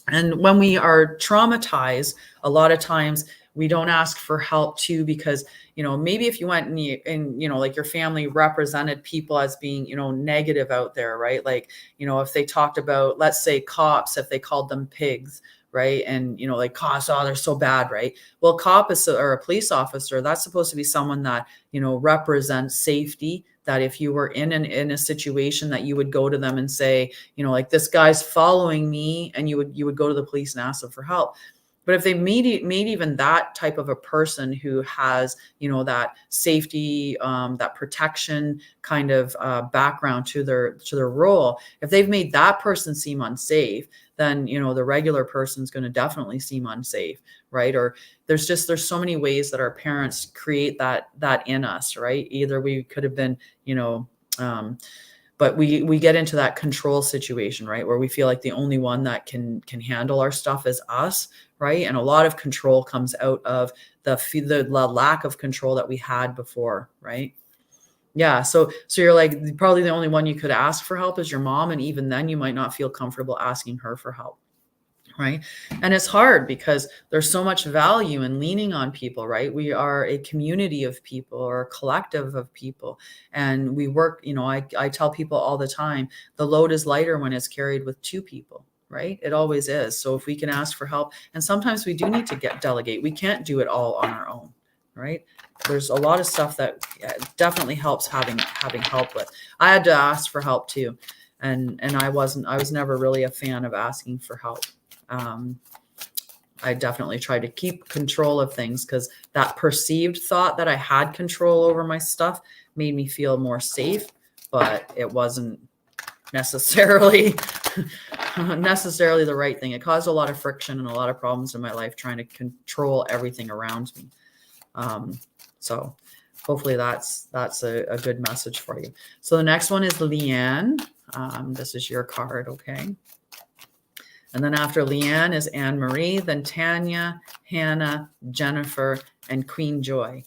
when we are traumatized, a lot of times we don't ask for help too, because, maybe if you went and like your family represented people as being, negative out there, right? Like, if they talked about, let's say cops, if they called them pigs, right? And, like cops, oh, they're so bad, right? Well, or a police officer, that's supposed to be someone that, represents safety, that if you were in a situation that you would go to them and say, like this guy's following me, and you would go to the police and ask them for help. But if they made even that type of a person who has, that safety, that protection kind of background to their role, if they've made that person seem unsafe, then, the regular person's going to definitely seem unsafe, right? Or there's so many ways that our parents create that in us, right? Either we could have been, but we get into that control situation, right? Where we feel like the only one that can handle our stuff is us, right? And a lot of control comes out of the lack of control that we had before, right? Yeah. So you're like, probably the only one you could ask for help is your mom. And even then you might not feel comfortable asking her for help. Right. And it's hard because there's so much value in leaning on people, right? We are a community of people or a collective of people. And we work, I tell people all the time, the load is lighter when it's carried with two people, right? It always is. So if we can ask for help, and sometimes we do need to delegate, we can't do it all on our own, right? There's a lot of stuff that definitely helps having help with. I had to ask for help too. And I was never really a fan of asking for help. I definitely tried to keep control of things because that perceived thought that I had control over my stuff made me feel more safe, but it wasn't necessarily the right thing. It caused a lot of friction and a lot of problems in my life trying to control everything around me. So hopefully that's a good message for you. So the next one is Leanne. This is your card, okay? And then after Leanne is Anne Marie, then Tanya, Hannah, Jennifer, and Queen Joy.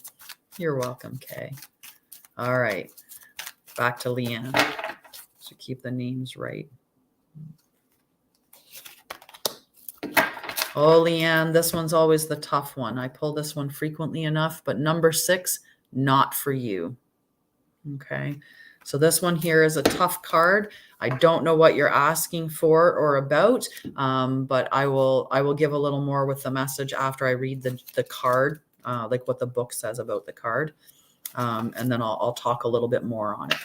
You're welcome, Kay. All right, back to Leanne. So keep the names right. Oh, Leanne, this one's always the tough one. I pull this one frequently enough, but number 6, not for you. Okay. So this one here is a tough card. I don't know what you're asking for or about, but I will give a little more with the message after I read the card, like what the book says about the card, and then I'll talk a little bit more on it.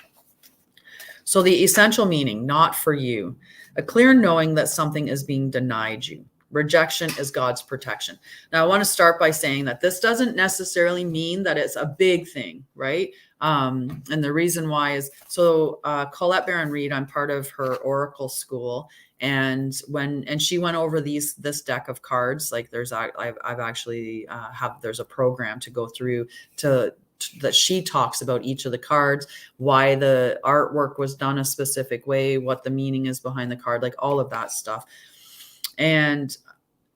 So the essential meaning, not for you, a clear knowing that something is being denied you. Rejection is God's protection. Now, I want to start by saying that this doesn't necessarily mean that it's a big thing, right? And the reason why is, so Colette Baron Reed, I'm part of her Oracle school, and she went over this deck of cards. Like there's I've actually there's a program to go through that she talks about each of the cards, why the artwork was done a specific way, what the meaning is behind the card, like all of that stuff. And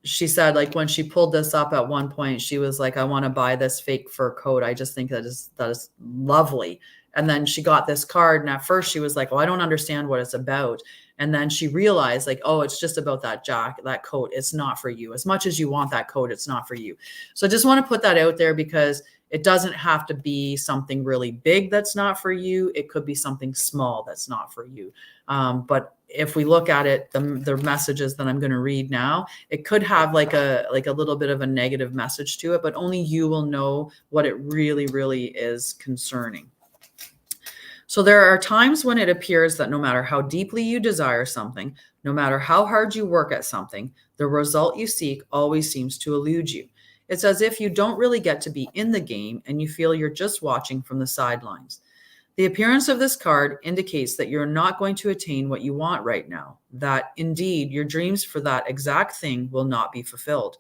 she said, like, when she pulled this up at one point, she was like, I want to buy this fake fur coat. I just think that is lovely. And then she got this card, and at first she was like, well, I don't understand what it's about. And then she realized, like, oh, it's just about that coat. It's not for you. As much as you want that coat, it's not for you. So I just want to put that out there, because it doesn't have to be something really big that's not for you. It could be something small that's not for you. But if we look at it, the messages that I'm going to read now, it could have like a little bit of a negative message to it, but only you will know what it really, really is concerning. So there are times when it appears that no matter how deeply you desire something, no matter how hard you work at something, the result you seek always seems to elude you. It's as if you don't really get to be in the game, and you feel you're just watching from the sidelines. The appearance of this card indicates that you're not going to attain what you want right now, that indeed your dreams for that exact thing will not be fulfilled.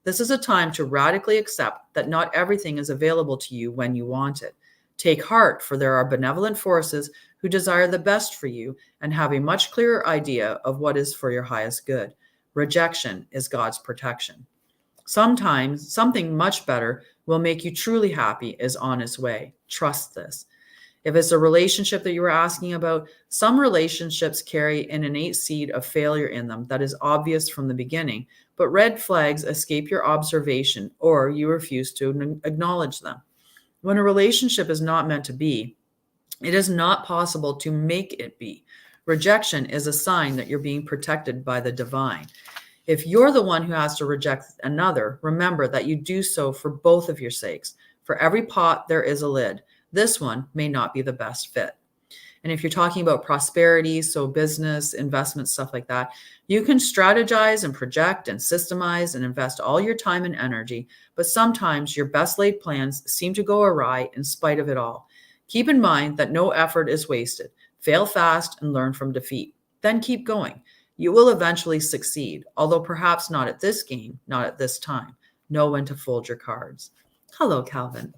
This is a time to radically accept that not everything is available to you when you want it. Take heart, for there are benevolent forces who desire the best for you and have a much clearer idea of what is for your highest good. Rejection is God's protection. Sometimes something much better will make you truly happy is on its way. Trust this. If it's a relationship that you were asking about, some relationships carry an innate seed of failure in them that is obvious from the beginning, but red flags escape your observation, or you refuse to acknowledge them. When a relationship is not meant to be, it is not possible to make it be. Rejection is a sign that you're being protected by the divine. If you're the one who has to reject another, remember that you do so for both of your sakes. For every pot, there is a lid. This one may not be the best fit. And if you're talking about prosperity, so business, investment, stuff like that, you can strategize and project and systemize and invest all your time and energy, but sometimes your best laid plans seem to go awry in spite of it all. Keep in mind that no effort is wasted. Fail fast and learn from defeat. Then keep going. You will eventually succeed, although perhaps not at this game, not at this time. Know when to fold your cards. Hello, Calvin.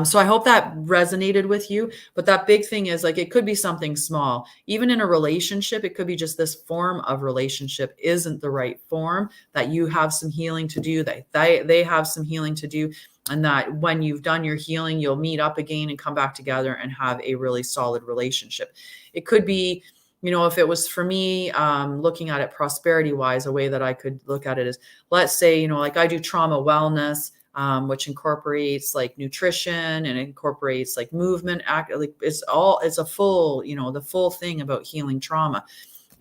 So I hope that resonated with you. But that big thing is, like, it could be something small. Even in a relationship, it could be just this form of relationship isn't the right form, that you have some healing to do, that they have some healing to do. And that when you've done your healing, you'll meet up again and come back together and have a really solid relationship. It could be, you know, if it was for me, looking at it prosperity wise, a way that I could look at it is, let's say, you know, like I do trauma wellness, which incorporates like nutrition and incorporates like movement, like it's a full, you know, the full thing about healing trauma.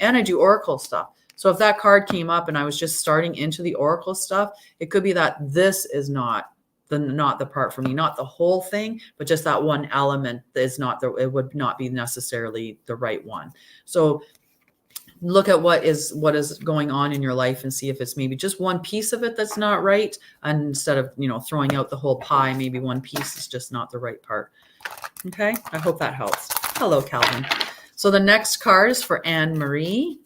And I do oracle stuff. So if that card came up and I was just starting into the oracle stuff, it could be that this is not the part for me, not the whole thing, but just that one element that is not it would not be necessarily the right one. So look at what is going on in your life and see if it's maybe just one piece of it that's not right. And instead of, you know, throwing out the whole pie, maybe one piece is just not the right part. Okay. I hope that helps. Hello, Calvin. So the next card is for Anne Marie.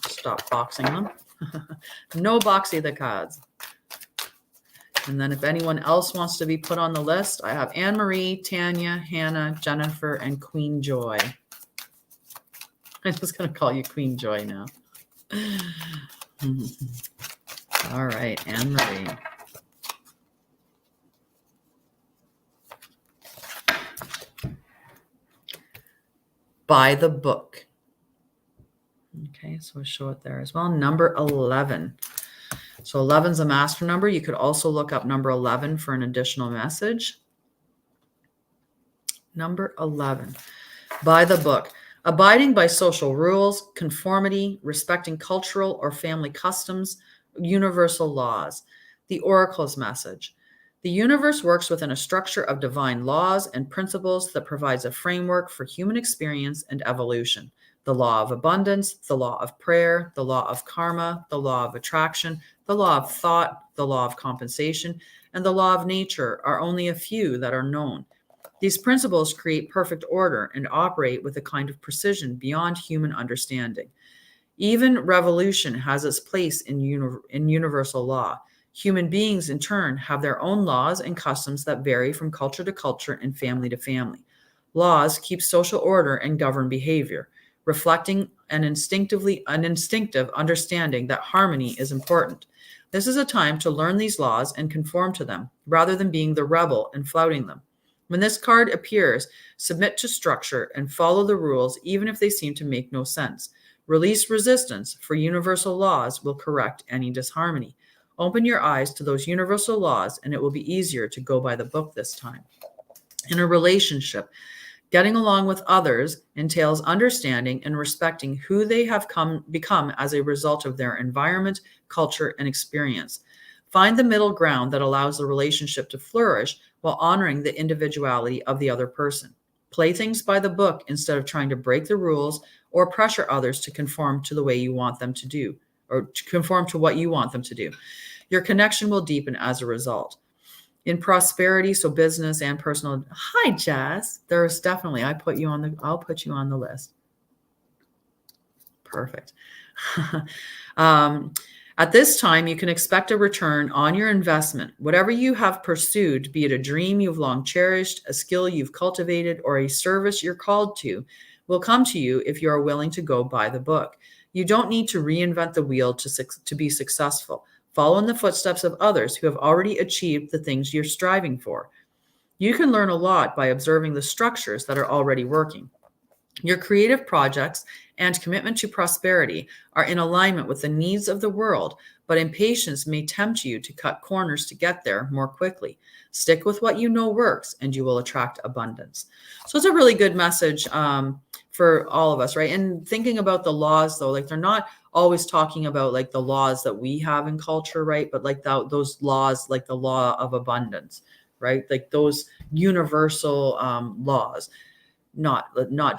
Stop boxing them. No boxing the cards. And then if anyone else wants to be put on the list, I have Anne Marie, Tanya, Hannah, Jennifer, and Queen Joy. I'm just going to call you Queen Joy now. All right, Anne Marie. By the book. Okay, so we'll show it there as well. Number 11. So 11 is a master number. You could also look up number 11 for an additional message. Number 11. By the book. Abiding by social rules, conformity, respecting cultural or family customs, universal laws. The oracle's message. The universe works within a structure of divine laws and principles that provides a framework for human experience and evolution. The law of abundance, the law of prayer, the law of karma, the law of attraction, the law of thought, the law of compensation, and the law of nature are only a few that are known. These principles create perfect order and operate with a kind of precision beyond human understanding. Even revolution has its place in universal law. Human beings, in turn, have their own laws and customs that vary from culture to culture and family to family. Laws keep social order and govern behavior, reflecting an instinctive understanding that harmony is important. This is a time to learn these laws and conform to them, rather than being the rebel and flouting them. When this card appears, submit to structure and follow the rules, even if they seem to make no sense. Release resistance, for universal laws will correct any disharmony. Open your eyes to those universal laws, and it will be easier to go by the book this time. In a relationship, getting along with others entails understanding and respecting who they have become as a result of their environment, culture, and experience. Find the middle ground that allows the relationship to flourish while honoring the individuality of the other person. Play things by the book instead of trying to break the rules or pressure others to conform to the way you want them to do, or to conform to what you want them to do. Your connection will deepen as a result. In prosperity, so business and personal. Hi, Jess. There's definitely, I'll put you on the list. Perfect. At this time, you can expect a return on your investment. Whatever you have pursued, be it a dream you've long cherished, a skill you've cultivated, or a service you're called to, will come to you if you are willing to go by the book. You don't need to reinvent the wheel to be successful. Follow in the footsteps of others who have already achieved the things you're striving for. You can learn a lot by observing the structures that are already working. Your creative projects and commitment to prosperity are in alignment with the needs of the world, but impatience may tempt you to cut corners to get there more quickly. Stick with what you know works, and you will attract abundance. So it's a really good message for all of us, right? And thinking about the laws, though, like they're not always talking about like the laws that we have in culture, right? But like those laws, like the law of abundance, right? Like those universal laws. Not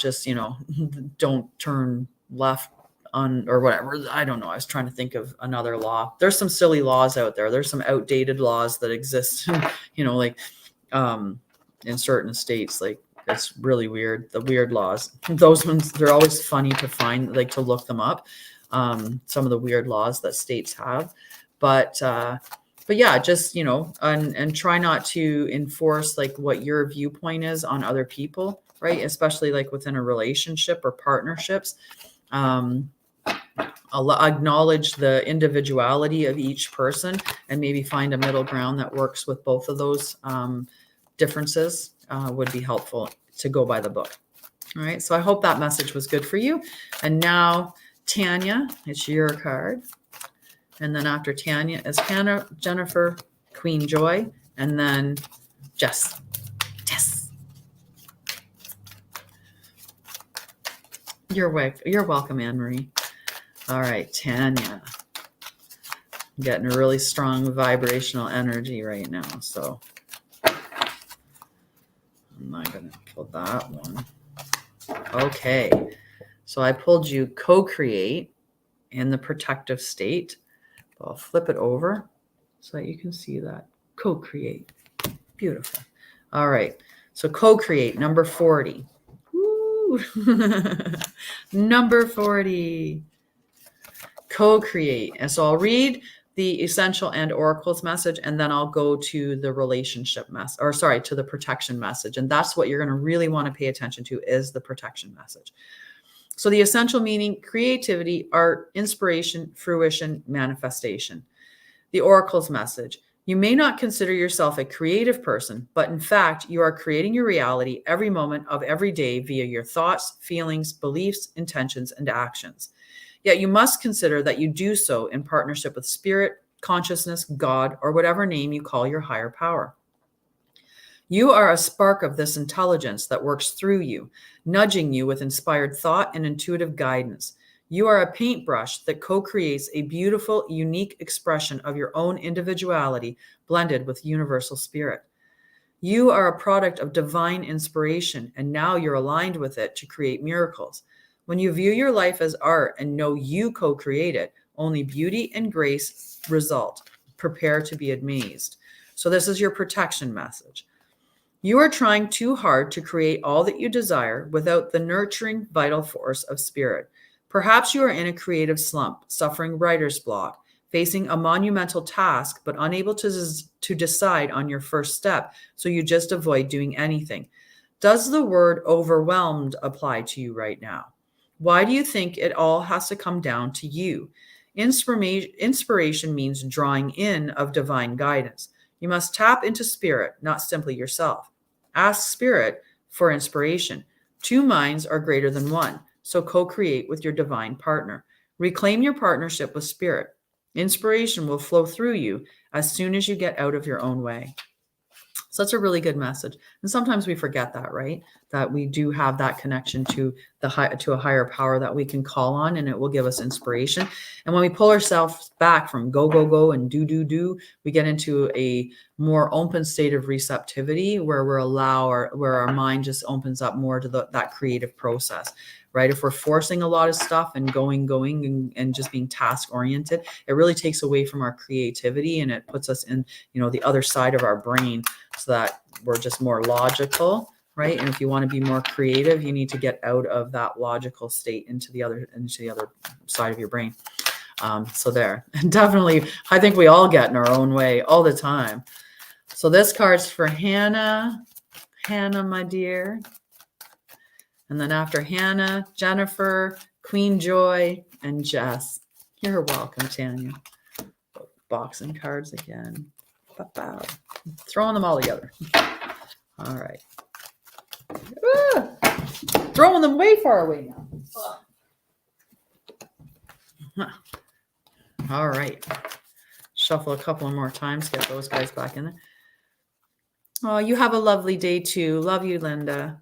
just, don't turn left on or whatever. I don't know. I was trying to think of another law. There's some silly laws out there. There's some outdated laws that exist, like in certain states. Like it's really weird. The weird laws, those ones, they're always funny to find, like to look them up. Some of the weird laws that states have, but yeah, just, and try not to enforce like what your viewpoint is on other people, right? Especially like within a relationship or partnerships. Acknowledge the individuality of each person and maybe find a middle ground that works with both of those differences would be helpful to go by the book. All right. So I hope that message was good for you. And now, Tanya, it's your card. And then after Tanya is Hannah, Jennifer, Queen Joy, and then Jess. You're welcome, Anne-Marie. All right, Tanya. I'm getting a really strong vibrational energy right now, so I'm not going to pull that one. Okay, so I pulled you co-create in the protective state. I'll flip it over so that you can see that. Co-create. Beautiful. All right, so co-create, number 40. Number 40. Co-create. And so I'll read the essential and oracles message, and then I'll go to the relationship to the protection message. And that's what you're going to really want to pay attention to, is the protection message. So the essential meaning: creativity, art, inspiration, fruition, manifestation. The oracles message: you may not consider yourself a creative person, but in fact, you are creating your reality every moment of every day via your thoughts, feelings, beliefs, intentions, and actions. Yet you must consider that you do so in partnership with spirit, consciousness, God, or whatever name you call your higher power. You are a spark of this intelligence that works through you, nudging you with inspired thought and intuitive guidance. You are a paintbrush that co-creates a beautiful, unique expression of your own individuality blended with universal spirit. You are a product of divine inspiration, and now you're aligned with it to create miracles. When you view your life as art and know you co-create it, only beauty and grace result. Prepare to be amazed. So this is your protection message. You are trying too hard to create all that you desire without the nurturing vital force of spirit. Perhaps you are in a creative slump, suffering writer's block, facing a monumental task, but unable to decide on your first step, so you just avoid doing anything. Does the word overwhelmed apply to you right now? Why do you think it all has to come down to you? Inspiration means drawing in of divine guidance. You must tap into spirit, not simply yourself. Ask spirit for inspiration. Two minds are greater than one, so co-create with your divine partner. Reclaim your partnership with spirit. Inspiration will flow through you as soon as you get out of your own way. So that's a really good message. And sometimes we forget that, right? That we do have that connection to to a higher power that we can call on, and it will give us inspiration. And when we pull ourselves back from go, go, go and do, we get into a more open state of receptivity where where our mind just opens up more to that creative process, right? If we're forcing a lot of stuff and going and just being task oriented, it really takes away from our creativity, and it puts us in, the other side of our brain, so that we're just more logical, right? And if you want to be more creative, you need to get out of that logical state into the other side of your brain. So there, definitely, I think we all get in our own way all the time. So this card's for Hannah, my dear. And then after Hannah, Jennifer, Queen Joy, and Jess. You're welcome, Tanya. Boxing cards again. Ba-ba. Throwing them all together. All right. Throwing them way far away now. All right. Shuffle a couple more times. Get those guys back in there. Oh, you have a lovely day too. Love you, Linda.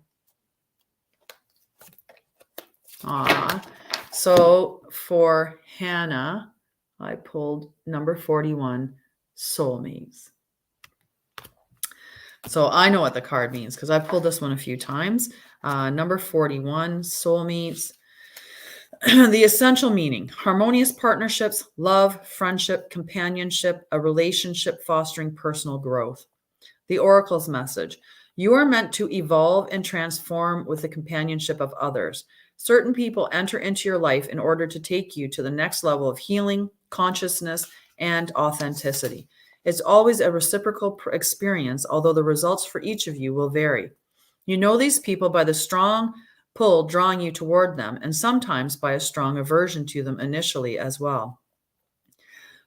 So for Hannah, I pulled number 41, soulmates. So I know what the card means because I've pulled this one a few times. Number 41, soulmates. The essential meaning: harmonious partnerships, love, friendship, companionship, a relationship fostering personal growth. The oracle's message: you are meant to evolve and transform with the companionship of others. Certain people enter into your life in order to take you to the next level of healing, consciousness, and authenticity. It's always a reciprocal experience, although the results for each of you will vary. You know these people by the strong pull drawing you toward them, and sometimes by a strong aversion to them initially as well.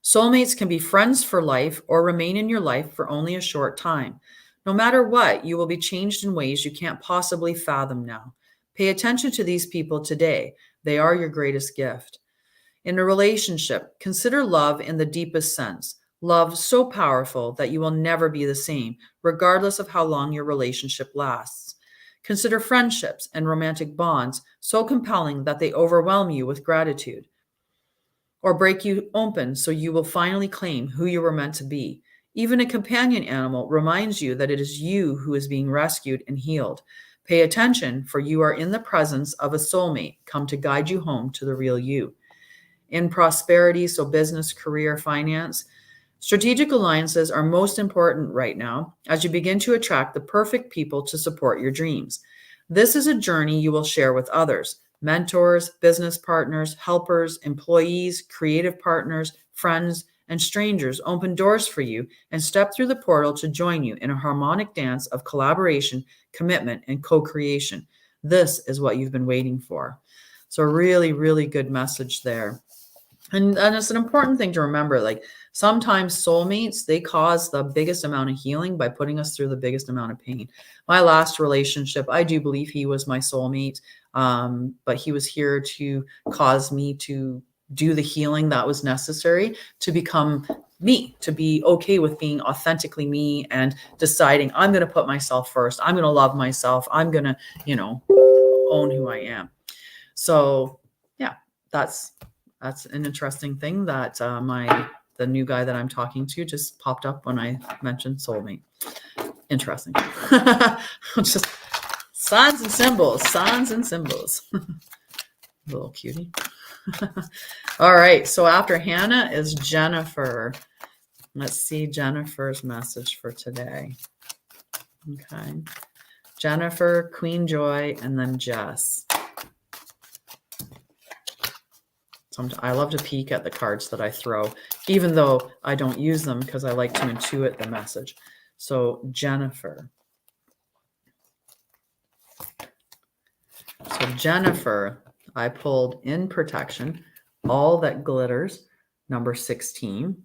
Soulmates can be friends for life or remain in your life for only a short time. No matter what, you will be changed in ways you can't possibly fathom now. Pay attention to these people today. They are your greatest gift. In a relationship, consider love in the deepest sense. Love so powerful that you will never be the same, regardless of how long your relationship lasts. Consider friendships and romantic bonds so compelling that they overwhelm you with gratitude, or break you open so you will finally claim who you were meant to be. Even a companion animal reminds you that it is you who is being rescued and healed. Pay attention, for you are in the presence of a soulmate come to guide you home to the real you. In prosperity, so business, career, finance, strategic alliances are most important right now as you begin to attract the perfect people to support your dreams. This is a journey you will share with others: mentors, business partners, helpers, employees, creative partners, friends, and strangers open doors for you and step through the portal to join you in a harmonic dance of collaboration, commitment, and co-creation. This is what you've been waiting for. So really, really good message there. And it's an important thing to remember, like sometimes soulmates, they cause the biggest amount of healing by putting us through the biggest amount of pain. My last relationship, I do believe he was my soulmate, but he was here to cause me to do the healing that was necessary to become me, to be okay with being authentically me and deciding I'm going to put myself first. I'm going to love myself. I'm going to, own who I am. So yeah, that's an interesting thing that the new guy that I'm talking to just popped up when I mentioned soulmate. Interesting. Just signs and symbols. Little cutie. All right. So after Hannah is Jennifer. Let's see Jennifer's message for today. Okay. Jennifer, Queen Joy, and then Jess. I love to peek at the cards that I throw, even though I don't use them because I like to intuit the message. So Jennifer. So Jennifer, I pulled in protection, all that glitters, number 16.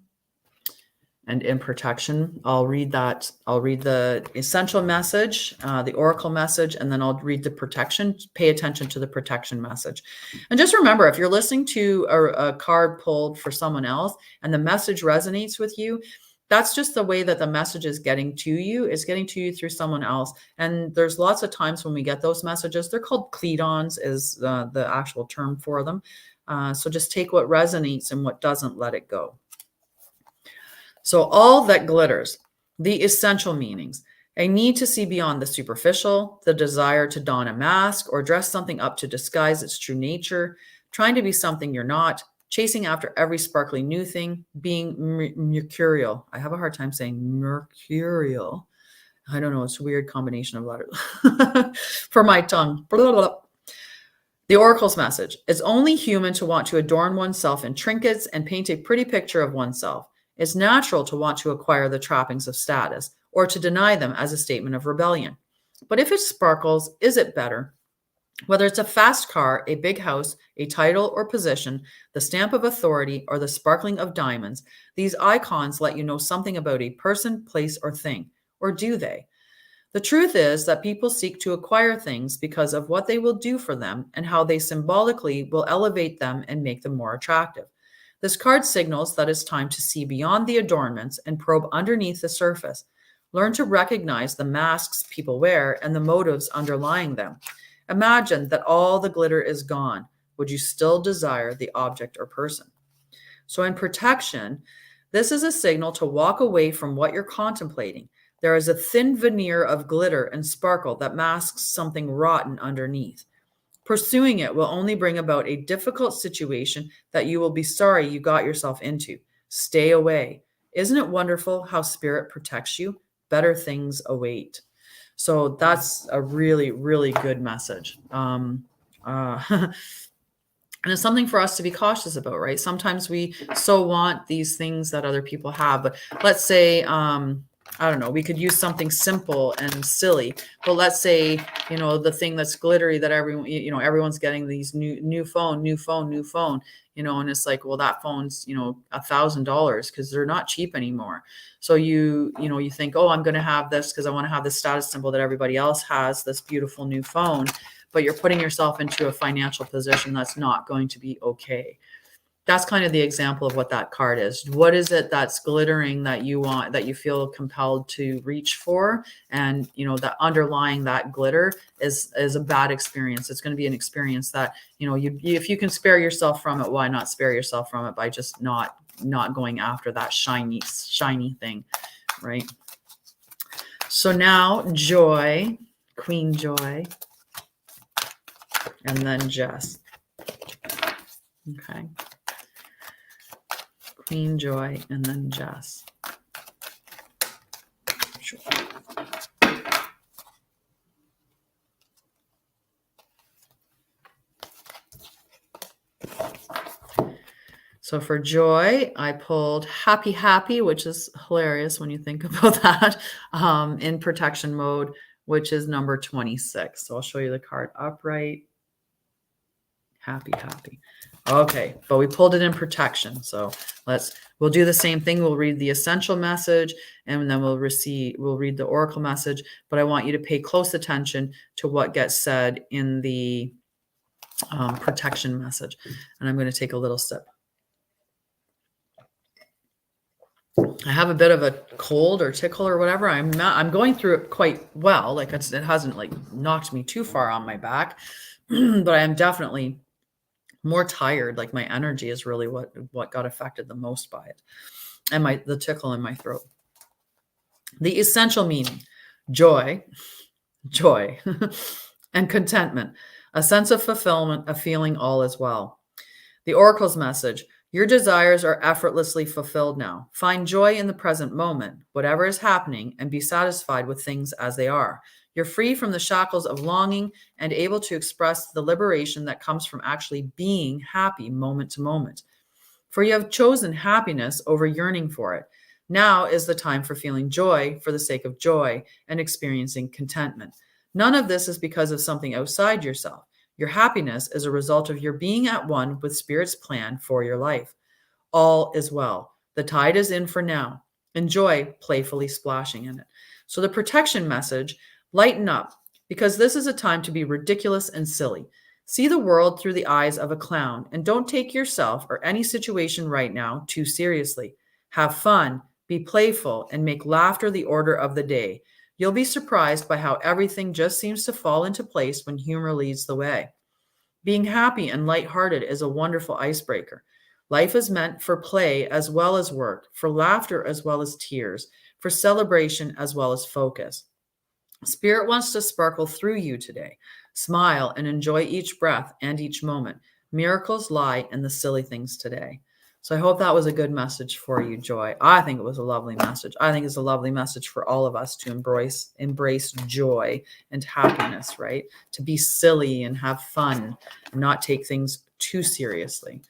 And in protection, I'll read that. I'll read the essential message, the oracle message, and then I'll read the protection. Pay attention to the protection message. And just remember, if you're listening to a card pulled for someone else and the message resonates with you, that's just the way that the message is getting to you. It's getting to you through someone else. And there's lots of times when we get those messages. They're called Cledons is the actual term for them. So just take what resonates and what doesn't, let it go. So all that glitters, the essential meanings, a need to see beyond the superficial, the desire to don a mask or dress something up to disguise its true nature, trying to be something you're not, chasing after every sparkly new thing, being mercurial. I have a hard time saying mercurial. I don't know. It's a weird combination of letters for my tongue. Blah, blah, blah. The oracle's message. It's only human to want to adorn oneself in trinkets and paint a pretty picture of oneself. It's natural to want to acquire the trappings of status or to deny them as a statement of rebellion. But if it sparkles, is it better? Whether it's a fast car, a big house, a title or position, the stamp of authority, or the sparkling of diamonds, these icons let you know something about a person, place, or thing. Or do they? The truth is that people seek to acquire things because of what they will do for them and how they symbolically will elevate them and make them more attractive. This card signals that it's time to see beyond the adornments and probe underneath the surface. Learn to recognize the masks people wear and the motives underlying them. Imagine that all the glitter is gone. Would you still desire the object or person? So in protection, this is a signal to walk away from what you're contemplating. There is a thin veneer of glitter and sparkle that masks something rotten underneath. Pursuing it will only bring about a difficult situation that you will be sorry you got yourself into. Stay away. Isn't it wonderful how spirit protects you? Better things await. So that's a really, really good message. And it's something for us to be cautious about, right? Sometimes we so want these things that other people have, but let's say, I don't know, we could use something simple and silly, but let's say, the thing that's glittery that everyone's getting these new phone, and it's like, well, that phone's, $1,000 because they're not cheap anymore. So you think, oh, I'm going to have this because I want to have this status symbol that everybody else has, this beautiful new phone, but you're putting yourself into a financial position that's not going to be okay. That's kind of the example of what that card is. What is it that's glittering that you want, that you feel compelled to reach for? And, that underlying that glitter is a bad experience. It's going to be an experience that, if you can spare yourself from it, why not spare yourself from it by just not going after that shiny thing, right? So now Joy, Queen Joy, and then Jess. Okay. Queen Joy, and then Jess. Sure. So for Joy, I pulled Happy, which is hilarious when you think about that, in protection mode, which is number 26. So I'll show you the card upright. Happy. Okay, but we pulled it in protection. So we'll do the same thing. We'll read the essential message and then we'll read the oracle message, but I want you to pay close attention to what gets said in the protection message. And I'm going to take a little sip. I have a bit of a cold or tickle or whatever. I'm going through it quite well. Like it hasn't like knocked me too far on my back, but I am definitely more tired. Like my energy is really what got affected the most by it, and the tickle in my throat. The essential meaning: joy, And contentment, a sense of fulfillment, a feeling all is well. The oracle's message: your desires are effortlessly fulfilled now. Find joy in the present moment, whatever is happening, and be satisfied with things as they are. You're free from the shackles of longing and able to express the liberation that comes from actually being happy moment to moment. For you have chosen happiness over yearning for it. Now is the time for feeling joy for the sake of joy and experiencing contentment. None of this is because of something outside yourself. Your happiness is a result of your being at one with Spirit's plan for your life. All is well. The tide is in for now. Enjoy playfully splashing in it. So the protection message: lighten up, because this is a time to be ridiculous and silly. See the world through the eyes of a clown, and don't take yourself or any situation right now too seriously. Have fun, be playful, and make laughter the order of the day. You'll be surprised by how everything just seems to fall into place when humor leads the way. Being happy and lighthearted is a wonderful icebreaker. Life is meant for play as well as work, for laughter as well as tears, for celebration as well as focus. Spirit wants to sparkle through you today. Smile and enjoy each breath and each moment. Miracles lie in the silly things today. So I hope that was a good message for you, Joy. I think it was a lovely message. I think it's a lovely message for all of us to embrace joy and happiness, right? To be silly and have fun and not take things too seriously,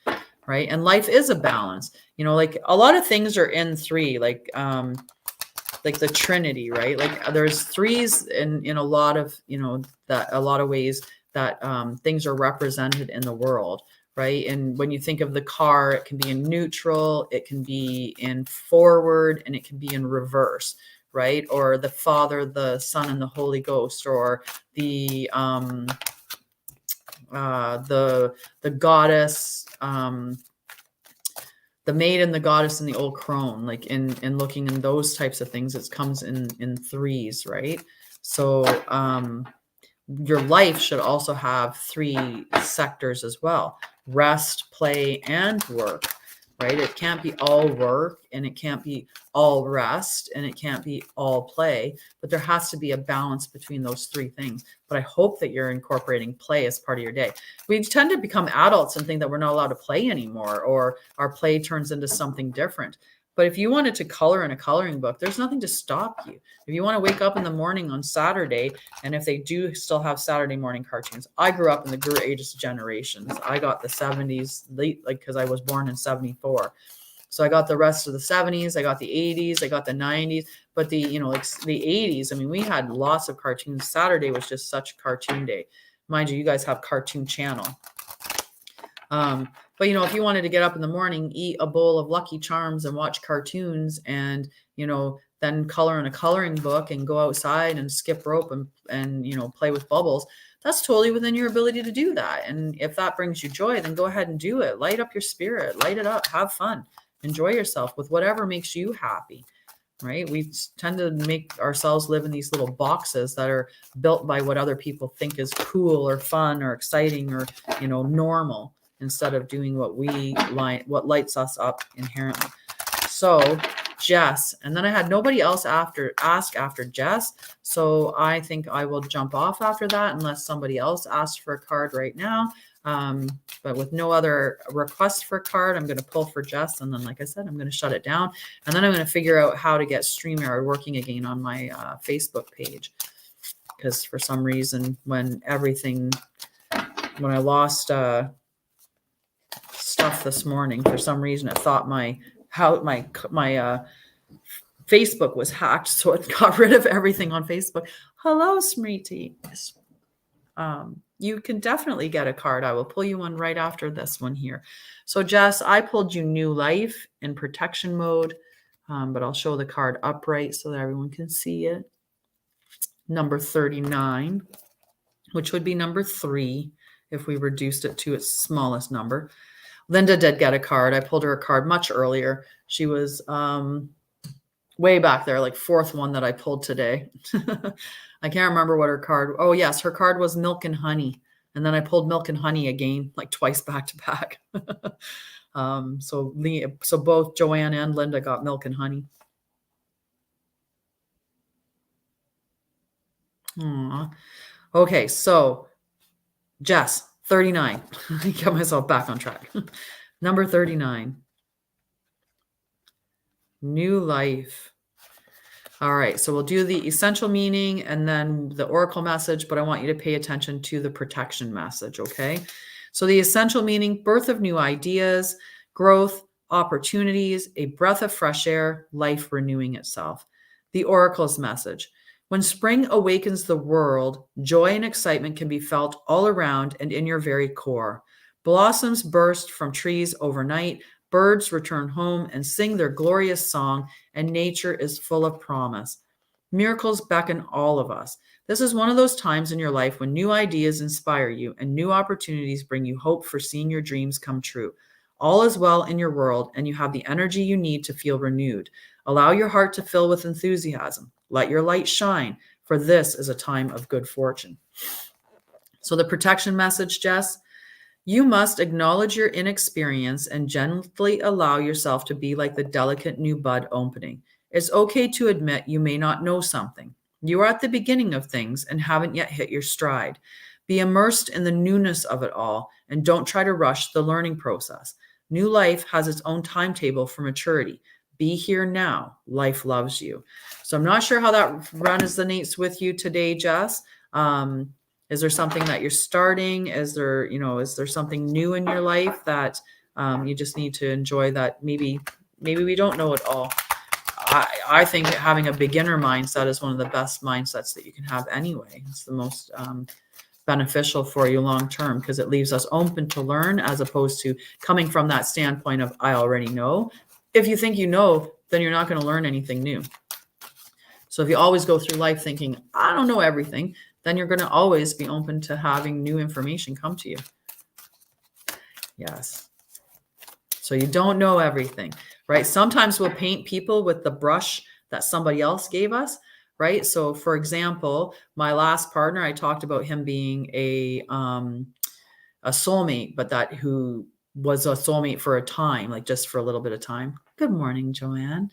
right? And life is a balance. Like a lot of things are in three, like the Trinity, right? Like there's threes in a lot of, that a lot of ways that things are represented in the world, right? And when you think of the car, it can be in neutral, it can be in forward, and it can be in reverse, right? Or the Father, the Son, and the Holy Ghost, or the goddess, the maid and the goddess and the old crone, like in looking in those types of things, it comes in threes, right? So your life should also have three sectors as well: rest, play, and work, right? It can't be all work, and it can't be all rest, and it can't be all play, but there has to be a balance between those three things. But I hope that you're incorporating play as part of your day. We tend to become adults and think that we're not allowed to play anymore, or our play turns into something different. But if you wanted to color in a coloring book, there's nothing to stop you. If you want to wake up in the morning on Saturday, and if they do still have Saturday morning cartoons, I grew up in the greatest generations. I got the 70s late, like, because I was born in 74. So I got the rest of the 70s, I got the 80s, I got the 90s, but the 80s, I mean, we had lots of cartoons. Saturday was just such cartoon day. Mind you, you guys have Cartoon Channel. But if you wanted to get up in the morning, eat a bowl of Lucky Charms and watch cartoons, and then color in a coloring book and go outside and skip rope and play with bubbles, that's totally within your ability to do that. And if that brings you joy, then go ahead and do it. Light up your spirit, light it up, have fun, enjoy yourself with whatever makes you happy. Right? We tend to make ourselves live in these little boxes that are built by what other people think is cool or fun or exciting or normal, instead of doing what lights us up inherently. So Jess, and then I had nobody else ask after Jess, so I think I will jump off after that unless somebody else asks for a card right now. But with no other requests for a card, I'm going to pull for Jess, and then, like I said, I'm going to shut it down, and then I'm going to figure out how to get StreamYard working again on my Facebook page, because for some reason when I lost stuff this morning, for some reason it thought my Facebook was hacked, so it got rid of everything on Facebook. Hello, Smriti. You can definitely get a card. I will pull you one right after this one here. So Jess, I pulled you New Life in protection mode, but I'll show the card upright so that everyone can see it. Number 39, which would be number 3 if we reduced it to its smallest number. Linda did get a card. I pulled her a card much earlier. She was way back there, like 4th one that I pulled today. I can't remember what her card. Oh yes, her card was Milk and Honey. And then I pulled Milk and Honey again, like twice back to back. So both Joanne and Linda got Milk and Honey. Aww. Okay, so Jess, 39. Get myself back on track. Number 39. New life. All right, so we'll do the essential meaning and then the oracle message, but I want you to pay attention to the protection message, okay? So the essential meaning, birth of new ideas, growth, opportunities, a breath of fresh air, life renewing itself. The oracle's message. When spring awakens the world, joy and excitement can be felt all around and in your very core. Blossoms burst from trees overnight, birds return home and sing their glorious song, and nature is full of promise. Miracles beckon all of us. This is one of those times in your life when new ideas inspire you and new opportunities bring you hope for seeing your dreams come true. All is well in your world, and you have the energy you need to feel renewed. Allow your heart to fill with enthusiasm. Let your light shine, for this is a time of good fortune. So the protection message, Jess, you must acknowledge your inexperience and gently allow yourself to be like the delicate new bud opening. It's okay to admit you may not know something. You are at the beginning of things and haven't yet hit your stride. Be immersed in the newness of it all and don't try to rush the learning process. New life has its own timetable for maturity. Be here now. Life loves you. So I'm not sure how that resonates with you today, Jess. Is there something that you're starting? Is there something new in your life that you just need to enjoy, that maybe we don't know it all? I think having a beginner mindset is one of the best mindsets that you can have anyway. It's the most beneficial for you long term, because it leaves us open to learn, as opposed to coming from that standpoint of I already know. If you think you know, then you're not going to learn anything new. So if you always go through life thinking I don't know everything, then you're going to always be open to having new information come to you. Yes. So you don't know everything, right? Sometimes we'll paint people with the brush that somebody else gave us, right? So for example, my last partner, I talked about him being a soulmate, but that who was a soulmate for a time, like just for a little bit of time. Good morning, Joanne.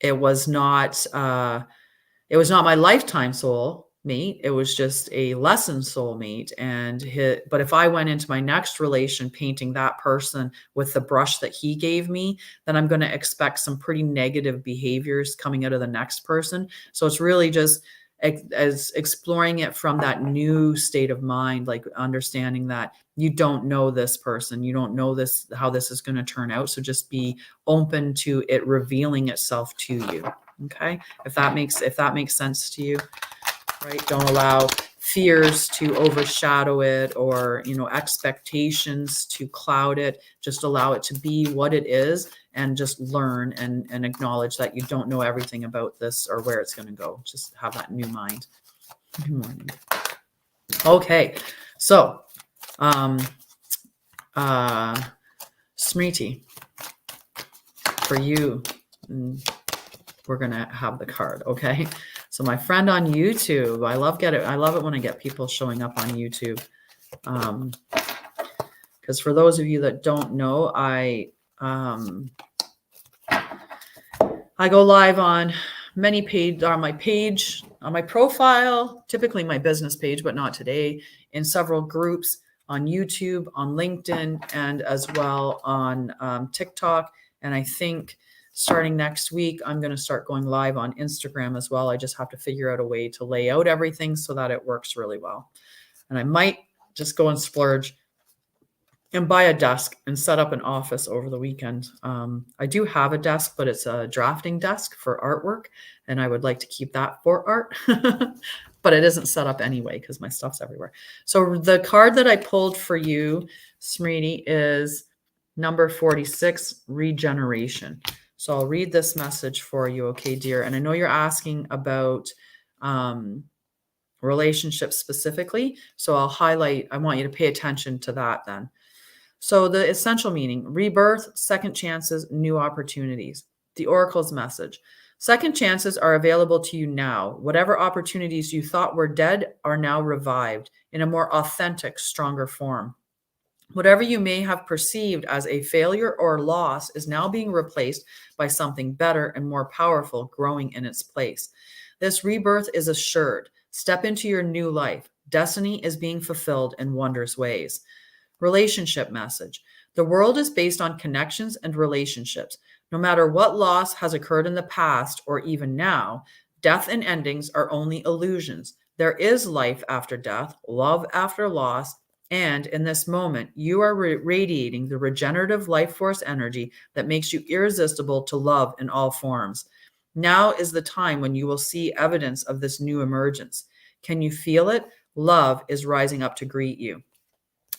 It was not my lifetime soul mate. It was just a lesson soulmate. But if I went into my next relation painting that person with the brush that he gave me, then I'm going to expect some pretty negative behaviors coming out of the next person. So it's really just as exploring it from that new state of mind, like understanding that you don't know this person, you don't know how this is going to turn out. So just be open to it revealing itself to you. Okay. If that makes sense to you, right? Don't allow fears to overshadow it, or, expectations to cloud it. Just allow it to be what it is, and just learn and acknowledge that you don't know everything about this or where it's going to go. Just have that new mind. Good morning. Okay. So, Smriti, for you, we're going to have the card. Okay. So my friend on YouTube, I love it when I get people showing up on YouTube. Because for those of you that don't know, I go live on many pages, on my page, on my profile, typically my business page, but not today, in several groups on YouTube, on LinkedIn, and as well on TikTok. And I think starting next week, I'm going to start going live on Instagram as well. I just have to figure out a way to lay out everything so that it works really well. And I might just go and splurge and buy a desk and set up an office over the weekend. I do have a desk, but it's a drafting desk for artwork, and I would like to keep that for art. But it isn't set up anyway because my stuff's everywhere. So the card that I pulled for you, Smriti, is number 46, regeneration. So I'll read this message for you, okay, dear? And I know you're asking about relationships specifically, so I want you to pay attention to that then. So the essential meaning: rebirth, second chances, new opportunities. The oracle's message: second chances are available to you now. Whatever opportunities you thought were dead are now revived in a more authentic, stronger form. Whatever you may have perceived as a failure or loss is now being replaced by something better and more powerful growing in its place. This rebirth is assured. Step into your new life. Destiny is being fulfilled in wondrous ways. Relationship message. The world is based on connections and relationships. No matter what loss has occurred in the past or even now, death and endings are only illusions. There is life after death, love after loss, and in this moment, you are radiating the regenerative life force energy that makes you irresistible to love in all forms. Now is the time when you will see evidence of this new emergence. Can you feel it? Love is rising up to greet you.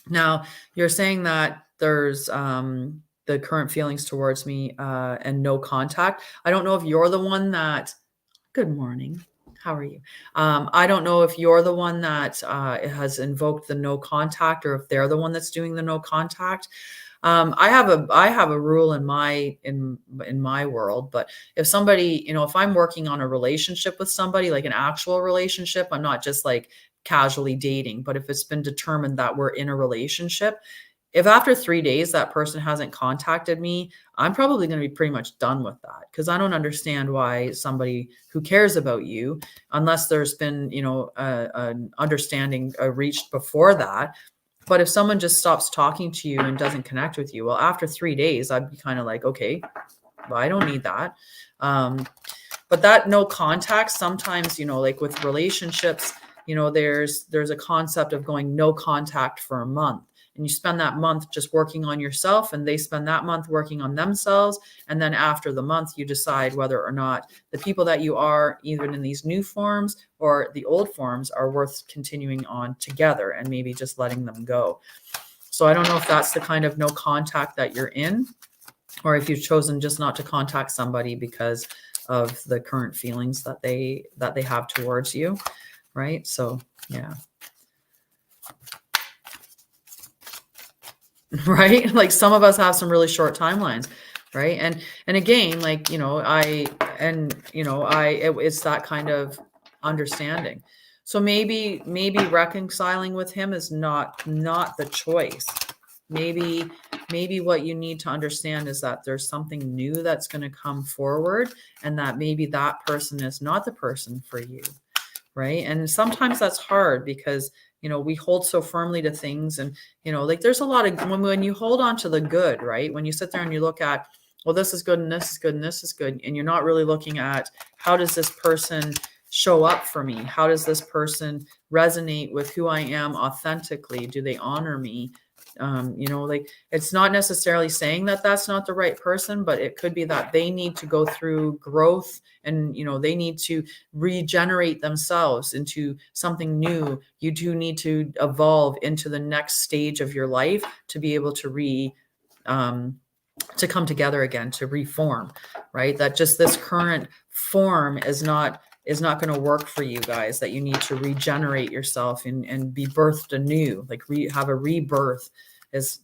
Now, you're saying that there's the current feelings towards me and no contact. I don't know if you're the one that, good morning. How are you? I don't know if you're the one that has invoked the no contact or if they're the one that's doing the no contact. I have a rule in my world, but if somebody, if I'm working on a relationship with somebody, like an actual relationship, I'm not just like casually dating, but if it's been determined that we're in a relationship, if after 3 days that person hasn't contacted me, I'm probably going to be pretty much done with that, because I don't understand why somebody who cares about you, unless there's been, an understanding reached before that. But if someone just stops talking to you and doesn't connect with you, well, after 3 days, I'd be kind of like, okay, well, I don't need that. But that no contact, sometimes, like with relationships, there's a concept of going no contact for a month. And you spend that month just working on yourself, and they spend that month working on themselves. And then after the month, you decide whether or not the people that you are, even in these new forms or the old forms, are worth continuing on together and maybe just letting them go. So I don't know if that's the kind of no contact that you're in, or if you've chosen just not to contact somebody because of the current feelings that they have towards you. Right. So, yeah. Right. Like some of us have some really short timelines. Right. And again, like, it's that kind of understanding. So maybe reconciling with him is not the choice. Maybe what you need to understand is that there's something new that's going to come forward, and that maybe that person is not the person for you. Right. And sometimes that's hard because, we hold so firmly to things, and, like there's a lot of, when you hold on to the good, right. When you sit there and you look at, well, this is good and this is good and this is good, and you're not really looking at how does this person show up for me? How does this person resonate with who I am authentically? Do they honor me? Like it's not necessarily saying that that's not the right person, but it could be that they need to go through growth, and they need to regenerate themselves into something new. You do need to evolve into the next stage of your life to be able to to come together again, to reform. Right, that just this current form is not going to work for you guys, that you need to regenerate yourself and be birthed anew, like have a rebirth is,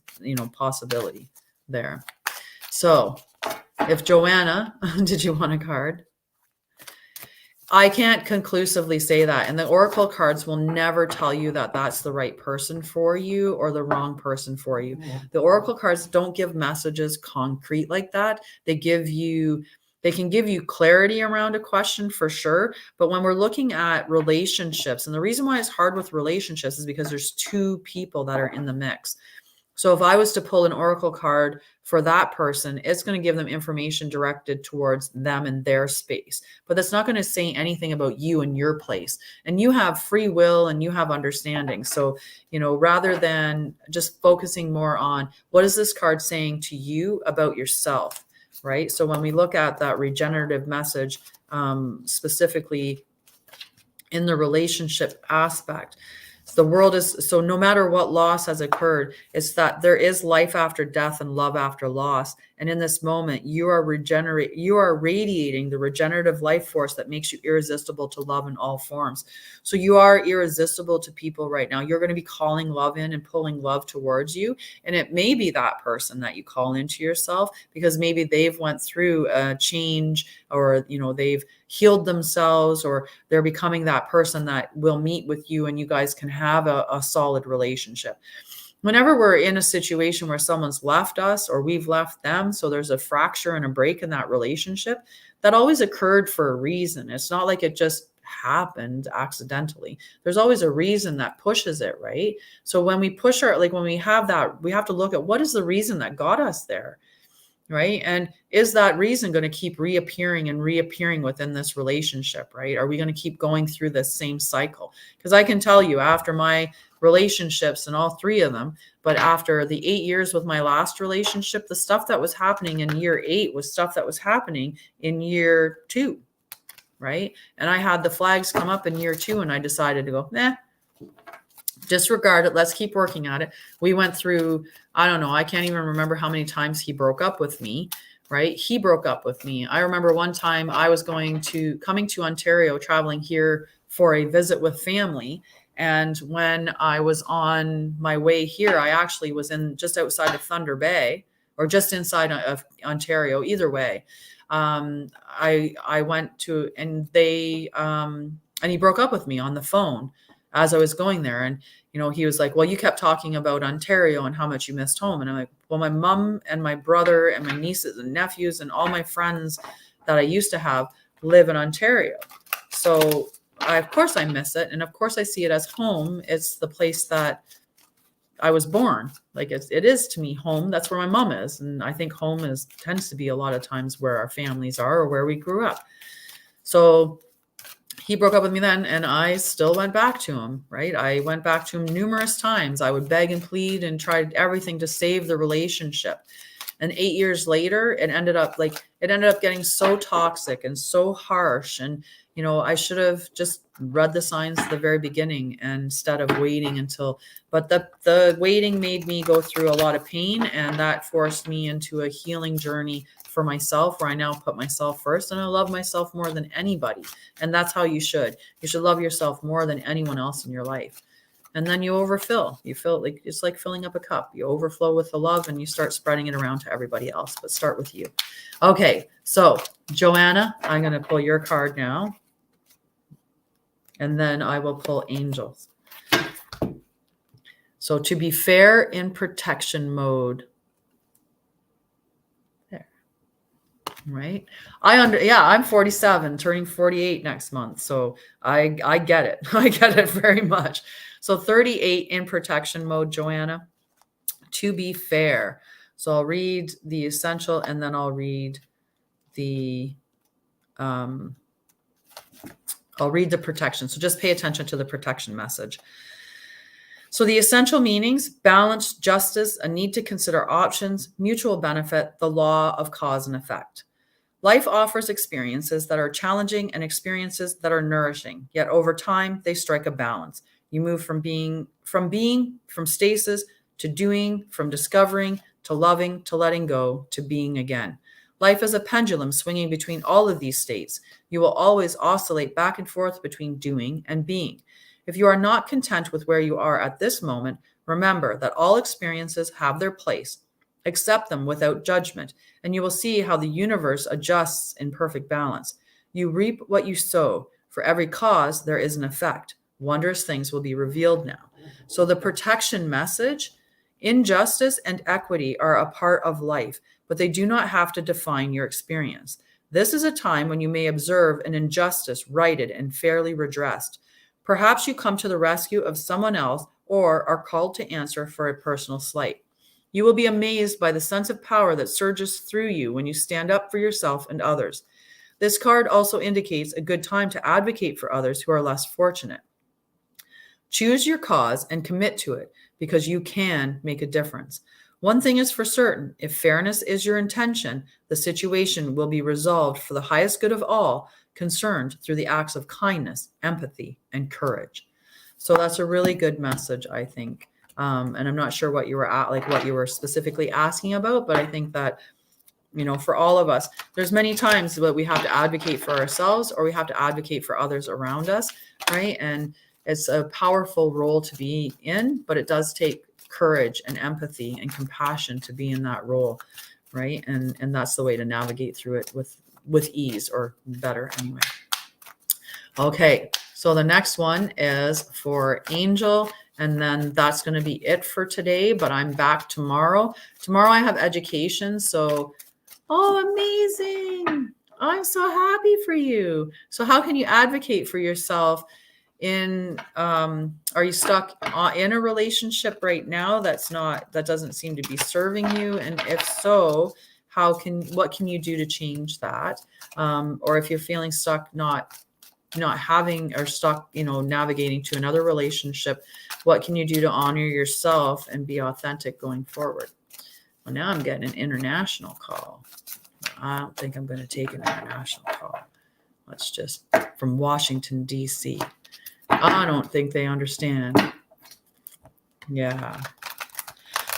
possibility there. So if Joanna, did you want a card? I can't conclusively say that. And the Oracle cards will never tell you that that's the right person for you or the wrong person for you. Yeah. The Oracle cards don't give messages concrete like that. They can give you clarity around a question for sure. But when we're looking at relationships, and the reason why it's hard with relationships is because there's two people that are in the mix. So if I was to pull an Oracle card for that person, it's going to give them information directed towards them and their space. But that's not going to say anything about you and your place. And you have free will and you have understanding. So, rather than just focusing more on what is this card saying to you about yourself, right? So when we look at that regenerative message, specifically in the relationship aspect, the world is, so no matter what loss has occurred, it's that there is life after death and love after loss. And in this moment, you are radiating the regenerative life force that makes you irresistible to love in all forms. So you are irresistible to people right now. You're going to be calling love in and pulling love towards you. And it may be that person that you call into yourself because maybe they've went through a change, or, they've healed themselves, or they're becoming that person that will meet with you and you guys can have a solid relationship. Whenever we're in a situation where someone's left us or we've left them, so there's a fracture and a break in that relationship, that always occurred for a reason. It's not like it just happened accidentally. There's always a reason that pushes it, right? So when we push when we have that, we have to look at what is the reason that got us there, right? And is that reason going to keep reappearing and reappearing within this relationship, right? Are we going to keep going through this same cycle? Because I can tell you, after my relationships, and all 3 of them, but after the 8 years with my last relationship, the stuff that was happening in year 8 was stuff that was happening in year 2, right? And I had the flags come up in year 2, and I decided to go, disregard it. Let's keep working at it. We went through, I don't know, I can't even remember how many times he broke up with me, right? He broke up with me. I remember one time I was coming to Ontario, traveling here for a visit with family. And when I was on my way here, I actually was just outside of Thunder Bay, or just inside of Ontario, either way. I went to, and he broke up with me on the phone as I was going there. And, he was like, well, you kept talking about Ontario and how much you missed home. And I'm like, well, my mom and my brother and my nieces and nephews and all my friends that I used to have live in Ontario. So of course I miss it. And of course I see it as home. It's the place that I was born. Like it is to me home. That's where my mom is. And I think home tends to be a lot of times where our families are, or where we grew up. So he broke up with me then, and I still went back to him, right? I went back to him numerous times. I would beg and plead and tried everything to save the relationship. And 8 years later, it ended up getting so toxic and so harsh. And, I should have just read the signs at the very beginning instead of waiting but the waiting made me go through a lot of pain, and that forced me into a healing journey for myself, where I now put myself first, and I love myself more than anybody. And that's how you should. You should love yourself more than anyone else in your life. And then you overfill. You feel like it's like filling up a cup. You overflow with the love, and you start spreading it around to everybody else, but start with you. Okay. So Joanna, I'm going to pull your card now, and then I will pull angels. So to be fair, in protection mode. Right. I'm 47, turning 48 next month. So I get it. I get it very much. So 38 in protection mode, Joanna, to be fair. So I'll read the essential, and then I'll read the protection. So just pay attention to the protection message. So the essential meanings: balance, justice, a need to consider options, mutual benefit, the law of cause and effect. Life offers experiences that are challenging and experiences that are nourishing, yet over time, they strike a balance. You move from stasis to doing, from discovering to loving to letting go to being again. Life is a pendulum swinging between all of these states. You will always oscillate back and forth between doing and being. If you are not content with where you are at this moment, remember that all experiences have their place. Accept them without judgment, and you will see how the universe adjusts in perfect balance. You reap what you sow. For every cause, there is an effect. Wondrous things will be revealed now. So the protection message: injustice and equity are a part of life, but they do not have to define your experience. This is a time when you may observe an injustice righted and fairly redressed. Perhaps you come to the rescue of someone else, or are called to answer for a personal slight. You will be amazed by the sense of power that surges through you when you stand up for yourself and others. This card also indicates a good time to advocate for others who are less fortunate. Choose your cause and commit to it, because you can make a difference. One thing is for certain: if fairness is your intention, the situation will be resolved for the highest good of all concerned through the acts of kindness, empathy, and courage. So that's a really good message, I think. And I'm not sure what you were specifically asking about, but I think that, for all of us, there's many times that we have to advocate for ourselves, or we have to advocate for others around us, right? And it's a powerful role to be in, but it does take courage and empathy and compassion to be in that role, right? And that's the way to navigate through it with ease, or better anyway. Okay, so the next one is for Angel, and then that's going to be it for today, but I'm back tomorrow. Tomorrow I have education, so, oh, amazing. I'm so happy for you. So how can you advocate for yourself are you stuck in a relationship right now that doesn't seem to be serving you? And if so, what can you do to change that? Or if you're feeling stuck, not having, or stuck, navigating to another relationship, what can you do to honor yourself and be authentic going forward? Well, now I'm getting an international call. I don't think I'm going to take an international call. Let's just, from Washington, D.C. I don't think they understand. Yeah.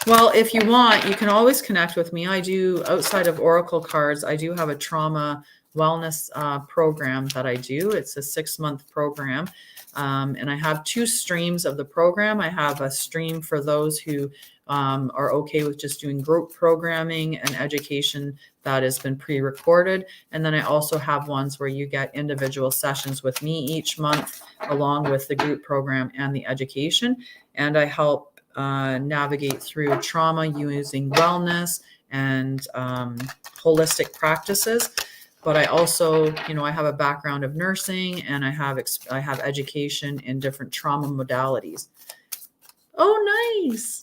Well, if you want, you can always connect with me. I do, outside of Oracle cards, I do have a trauma wellness program that I do. It's a 6-month program. And I have 2 streams of the program. I have a stream for those who are okay with just doing group programming and education that has been pre-recorded. And then I also have ones where you get individual sessions with me each month, along with the group program and the education. And I help navigate through trauma using wellness and holistic practices. But I also, I have a background of nursing, and I have education in different trauma modalities. Oh, nice.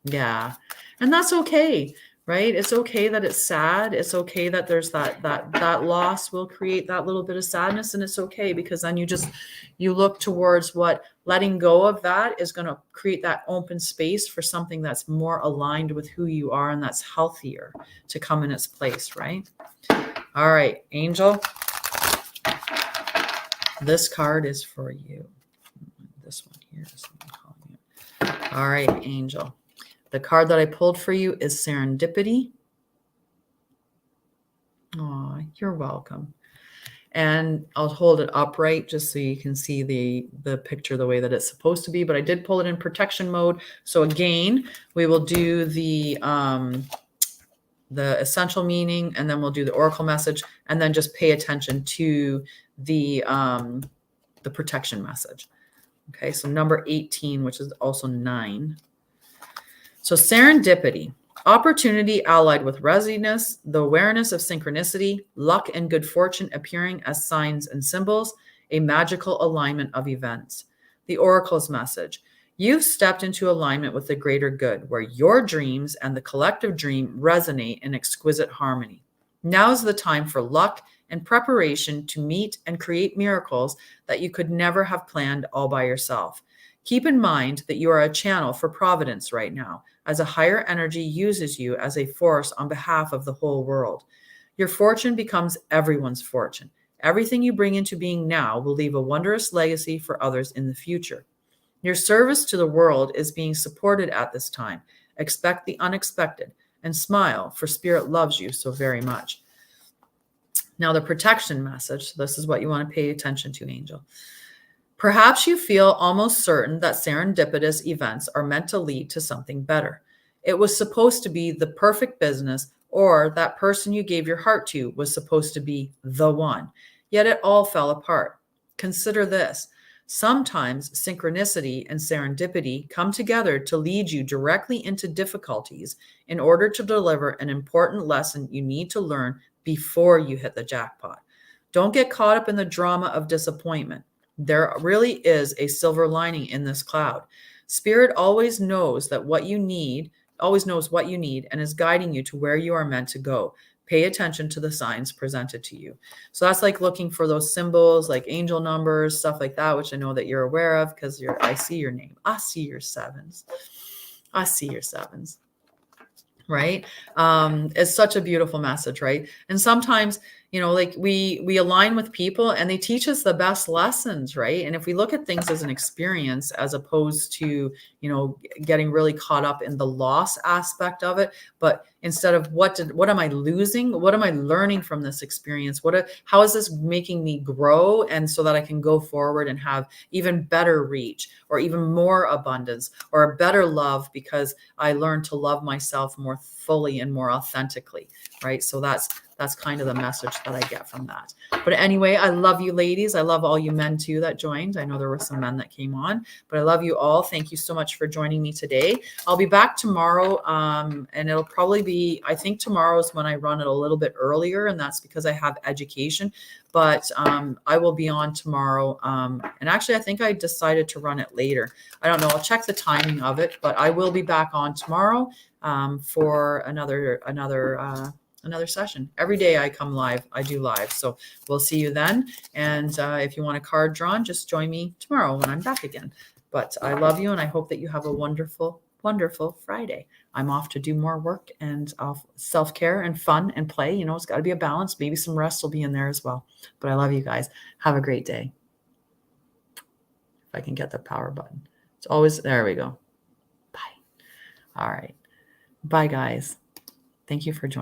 Yeah. And that's okay, right? It's okay that it's sad. It's okay that there's that loss will create that little bit of sadness. And it's okay, because then you look towards what letting go of that is going to create, that open space for something that's more aligned with who you are and that's healthier to come in its place, right? All right, Angel, this card is for you. This one here is what I'm calling it. All right, Angel. The card that I pulled for you is Serendipity. Oh, you're welcome. And I'll hold it upright just so you can see the picture the way that it's supposed to be. But I did pull it in protection mode. So again, we will do the essential meaning, and then we'll do the oracle message, and then just pay attention to the protection message. Okay, so number 18, which is also 9. So serendipity, opportunity allied with readiness, the awareness of synchronicity, luck and good fortune appearing as signs and symbols, a magical alignment of events. The oracle's message, you've stepped into alignment with the greater good, where your dreams and the collective dream resonate in exquisite harmony. Now is the time for luck and preparation to meet and create miracles that you could never have planned all by yourself. Keep in mind that you are a channel for providence right now, as a higher energy uses you as a force on behalf of the whole world. Your fortune becomes everyone's fortune. Everything you bring into being now will leave a wondrous legacy for others in the future. Your service to the world is being supported at this time. Expect the unexpected and smile, for Spirit loves you so very much. Now, the protection message. This is what you want to pay attention to, Angel. Perhaps you feel almost certain that serendipitous events are meant to lead to something better. It was supposed to be the perfect business, or that person you gave your heart to was supposed to be the one. Yet it all fell apart. Consider this. Sometimes synchronicity and serendipity come together to lead you directly into difficulties in order to deliver an important lesson you need to learn before you hit the jackpot. Don't get caught up in the drama of disappointment. There really is a silver lining in this cloud. Spirit always knows what you need, and is guiding you to where you are meant to go. Pay attention to the signs presented to you. So that's like looking for those symbols, like angel numbers, stuff like that, which I know that you're aware of, because I see your name. I see your 7s. I see your 7s. Right? It's such a beautiful message, right? And sometimes, like we align with people and they teach us the best lessons, right? And if we look at things as an experience, as opposed to, getting really caught up in the loss aspect of it, but instead of what am I losing? What am I learning from this experience? How is this making me grow? And so that I can go forward and have even better reach, or even more abundance, or a better love, because I learned to love myself more fully and more authentically, right? So that's that's kind of the message that I get from that. But anyway, I love you ladies. I love all you men too that joined. I know there were some men that came on, but I love you all. Thank you so much for joining me today. I'll be back tomorrow, and it'll probably be, I think tomorrow is when I run it a little bit earlier, and that's because I have education. But I will be on tomorrow. And actually, I think I decided to run it later. I don't know. I'll check the timing of it, but I will be back on tomorrow for another session. Every day I come live, I do live. So we'll see you then. And if you want a card drawn, just join me tomorrow when I'm back again. But I love you, and I hope that you have a wonderful, wonderful Friday. I'm off to do more work and self-care and fun and play. You know, it's got to be a balance. Maybe some rest will be in there as well. But I love you guys. Have a great day. If I can get the power button. It's always, there we go. Bye. All right. Bye, guys. Thank you for joining.